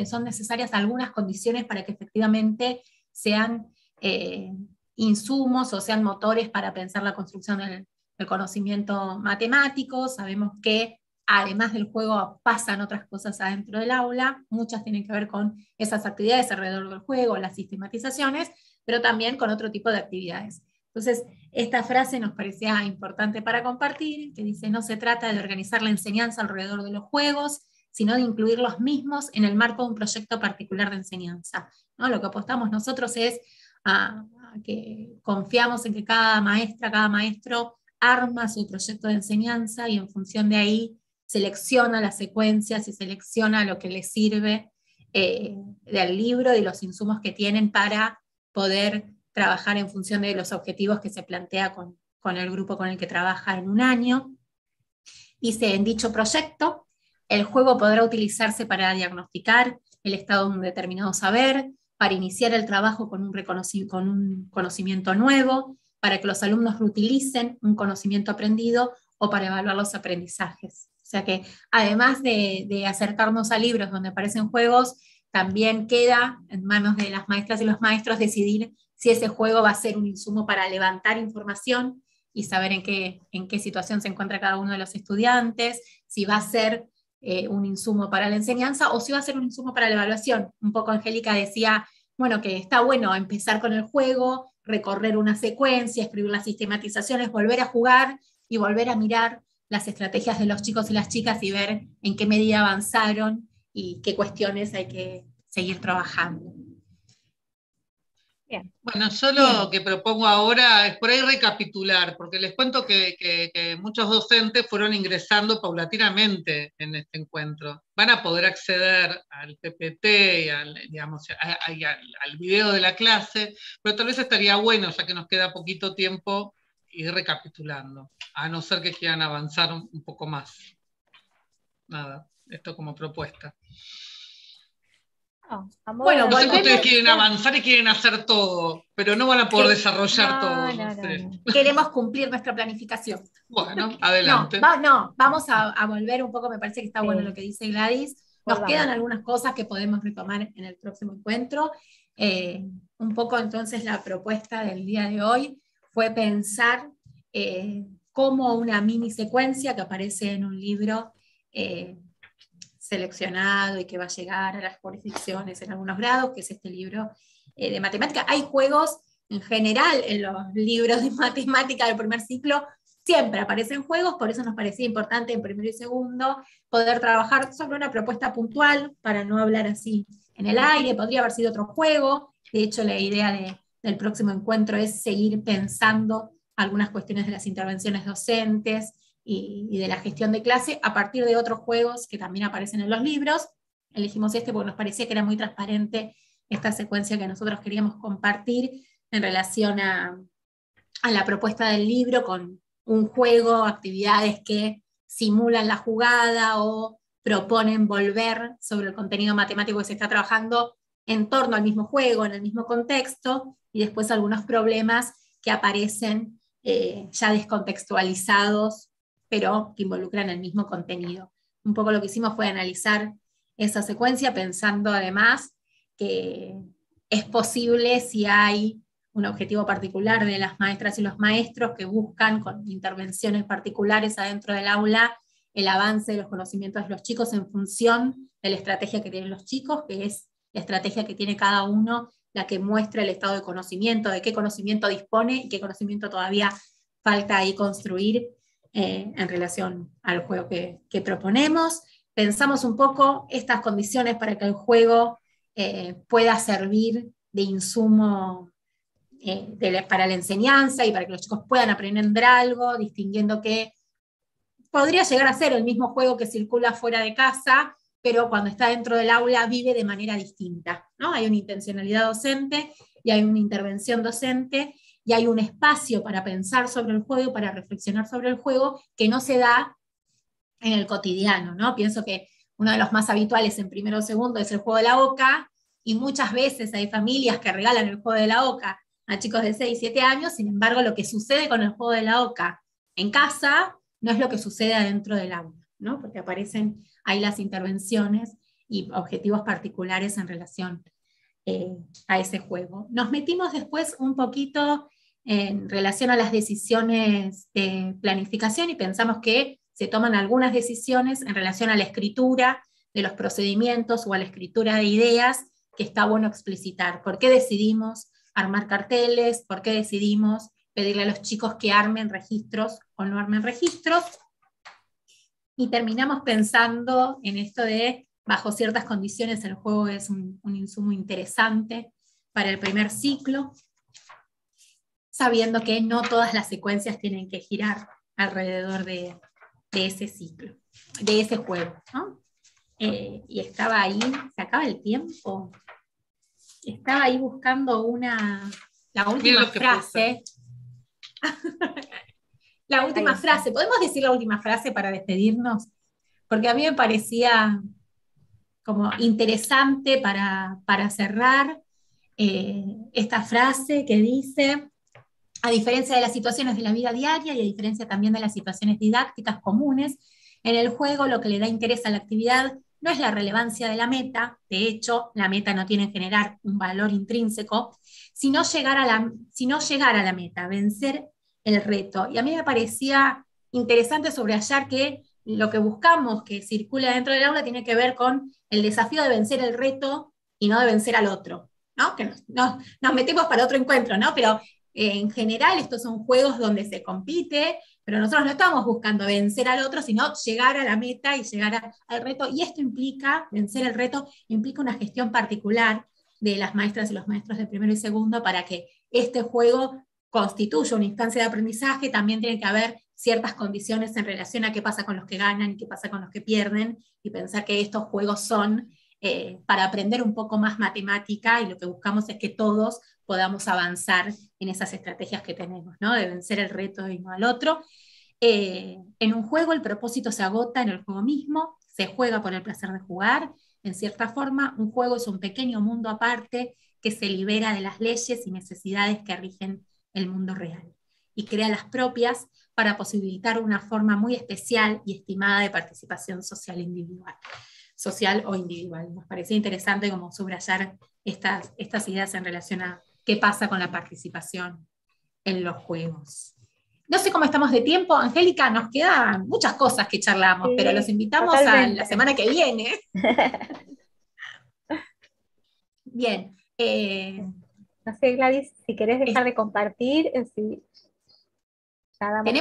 son necesarias algunas condiciones para que efectivamente sean insumos o sean motores para pensar la construcción del conocimiento matemático. Sabemos que además del juego pasan otras cosas adentro del aula, muchas tienen que ver con esas actividades alrededor del juego, las sistematizaciones, pero también con otro tipo de actividades. Entonces, esta frase nos parecía importante para compartir, que dice, no se trata de organizar la enseñanza alrededor de los juegos, sino de incluir los mismos en el marco de un proyecto particular de enseñanza, ¿no? Lo que apostamos nosotros es a que confiamos en que cada maestra, cada maestro arma su proyecto de enseñanza y en función de ahí selecciona las secuencias y selecciona lo que le sirve del libro y los insumos que tienen para poder trabajar en función de los objetivos que se plantea con el grupo con el que trabaja en un año. Dice, en dicho proyecto, el juego podrá utilizarse para diagnosticar el estado de un determinado saber, para iniciar el trabajo con un conocimiento nuevo, para que los alumnos reutilicen un conocimiento aprendido o para evaluar los aprendizajes. O sea que además de acercarnos a libros donde aparecen juegos, también queda en manos de las maestras y los maestros decidir si ese juego va a ser un insumo para levantar información y saber en qué situación se encuentra cada uno de los estudiantes, si va a ser un insumo para la enseñanza o si va a ser un insumo para la evaluación. Un poco Angélica decía, bueno, que está bueno empezar con el juego, recorrer una secuencia, escribir las sistematizaciones, volver a jugar y volver a mirar las estrategias de los chicos y las chicas y ver en qué medida avanzaron y qué cuestiones hay que seguir trabajando. Bien. Bueno, yo lo que propongo ahora es por ahí recapitular, porque les cuento que muchos docentes fueron ingresando paulatinamente en este encuentro. Van a poder acceder al PPT y al video de la clase, pero tal vez estaría bueno, ya que nos queda poquito tiempo, ir recapitulando, a no ser que quieran avanzar un poco más. Nada, esto como propuesta. Bueno, yo sé que ustedes quieren avanzar y quieren hacer todo, pero no van a poder desarrollar todo. No. Queremos cumplir nuestra planificación. Bueno, adelante. Vamos a volver un poco, me parece que está bueno lo que dice Gladys. Nos quedan algunas cosas que podemos retomar en el próximo encuentro. Un poco entonces la propuesta del día de hoy fue pensar cómo una mini secuencia que aparece en un libro seleccionado y que va a llegar a las jurisdicciones en algunos grados, que es este libro de matemática. Hay juegos en general en los libros de matemática del primer ciclo, siempre aparecen juegos, por eso nos parecía importante en primero y segundo poder trabajar sobre una propuesta puntual, para no hablar así en el aire. Podría haber sido otro juego. De hecho, la idea del próximo encuentro es seguir pensando algunas cuestiones de las intervenciones docentes y de la gestión de clase a partir de otros juegos que también aparecen en los libros. Elegimos este porque nos parecía que era muy transparente esta secuencia que nosotros queríamos compartir en relación a la propuesta del libro, con un juego, actividades que simulan la jugada o proponen volver sobre el contenido matemático que se está trabajando en torno al mismo juego, en el mismo contexto, y después algunos problemas que aparecen ya descontextualizados, pero que involucran el mismo contenido. Un poco lo que hicimos fue analizar esa secuencia, pensando además que es posible si hay un objetivo particular de las maestras y los maestros que buscan con intervenciones particulares adentro del aula el avance de los conocimientos de los chicos en función de la estrategia que tienen los chicos, que es la estrategia que tiene cada uno, la que muestra el estado de conocimiento, de qué conocimiento dispone y qué conocimiento todavía falta ahí construir en relación al juego que proponemos. Pensamos un poco estas condiciones para que el juego pueda servir de insumo para la enseñanza y para que los chicos puedan aprender algo, distinguiendo que podría llegar a ser el mismo juego que circula fuera de casa, pero cuando está dentro del aula vive de manera distinta, ¿no? Hay una intencionalidad docente y hay una intervención docente y hay un espacio para pensar sobre el juego, para reflexionar sobre el juego, que no se da en el cotidiano, ¿no? Pienso que uno de los más habituales en primero o segundo es el juego de la oca, y muchas veces hay familias que regalan el juego de la oca a chicos de 6, 7 años, sin embargo lo que sucede con el juego de la oca en casa no es lo que sucede adentro del aula, ¿no? Porque aparecen ahí las intervenciones y objetivos particulares en relación a ese juego. Nos metimos después un poquito en relación a las decisiones de planificación y pensamos que se toman algunas decisiones en relación a la escritura de los procedimientos o a la escritura de ideas que está bueno explicitar. ¿Por qué decidimos armar carteles? ¿Por qué decidimos pedirle a los chicos que armen registros o no armen registros? Y terminamos pensando en esto de, bajo ciertas condiciones, el juego es un insumo interesante para el primer ciclo, sabiendo que no todas las secuencias tienen que girar alrededor de ese ciclo, de ese juego, ¿no? Y estaba ahí, se acaba el tiempo, estaba ahí buscando la última frase. La última frase, ¿podemos decir la última frase para despedirnos? Porque a mí me parecía como interesante para cerrar esta frase que dice: a diferencia de las situaciones de la vida diaria y a diferencia también de las situaciones didácticas comunes, en el juego lo que le da interés a la actividad no es la relevancia de la meta, de hecho, la meta no tiene que generar un valor intrínseco, sino llegar a la meta, vencer el reto. Y a mí me parecía interesante subrayar que lo que buscamos que circula dentro del aula tiene que ver con el desafío de vencer el reto y no de vencer al otro, ¿no? Que nos metemos para otro encuentro, ¿no? Pero en general estos son juegos donde se compite, pero nosotros no estamos buscando vencer al otro, sino llegar a la meta y llegar al reto, y esto implica, vencer el reto, implica una gestión particular de las maestras y los maestros de primero y segundo para que este juego constituya una instancia de aprendizaje. También tiene que haber ciertas condiciones en relación a qué pasa con los que ganan y qué pasa con los que pierden, y pensar que estos juegos son para aprender un poco más matemática, y lo que buscamos es que todos podamos avanzar en esas estrategias que tenemos, ¿no? De vencer el reto y no al otro. En un juego el propósito se agota en el juego mismo, se juega por el placer de jugar. En cierta forma, un juego es un pequeño mundo aparte que se libera de las leyes y necesidades que rigen el mundo real y crea las propias para posibilitar una forma muy especial y estimada de participación social individual. Social o individual. Nos parecía interesante como subrayar estas ideas en relación a qué pasa con la participación en los juegos. No sé cómo estamos de tiempo, Angélica, nos quedan muchas cosas que charlamos, sí, pero los invitamos totalmente a la semana que viene. Bien. No sé, Gladys, si querés dejar de compartir, si... Tenemos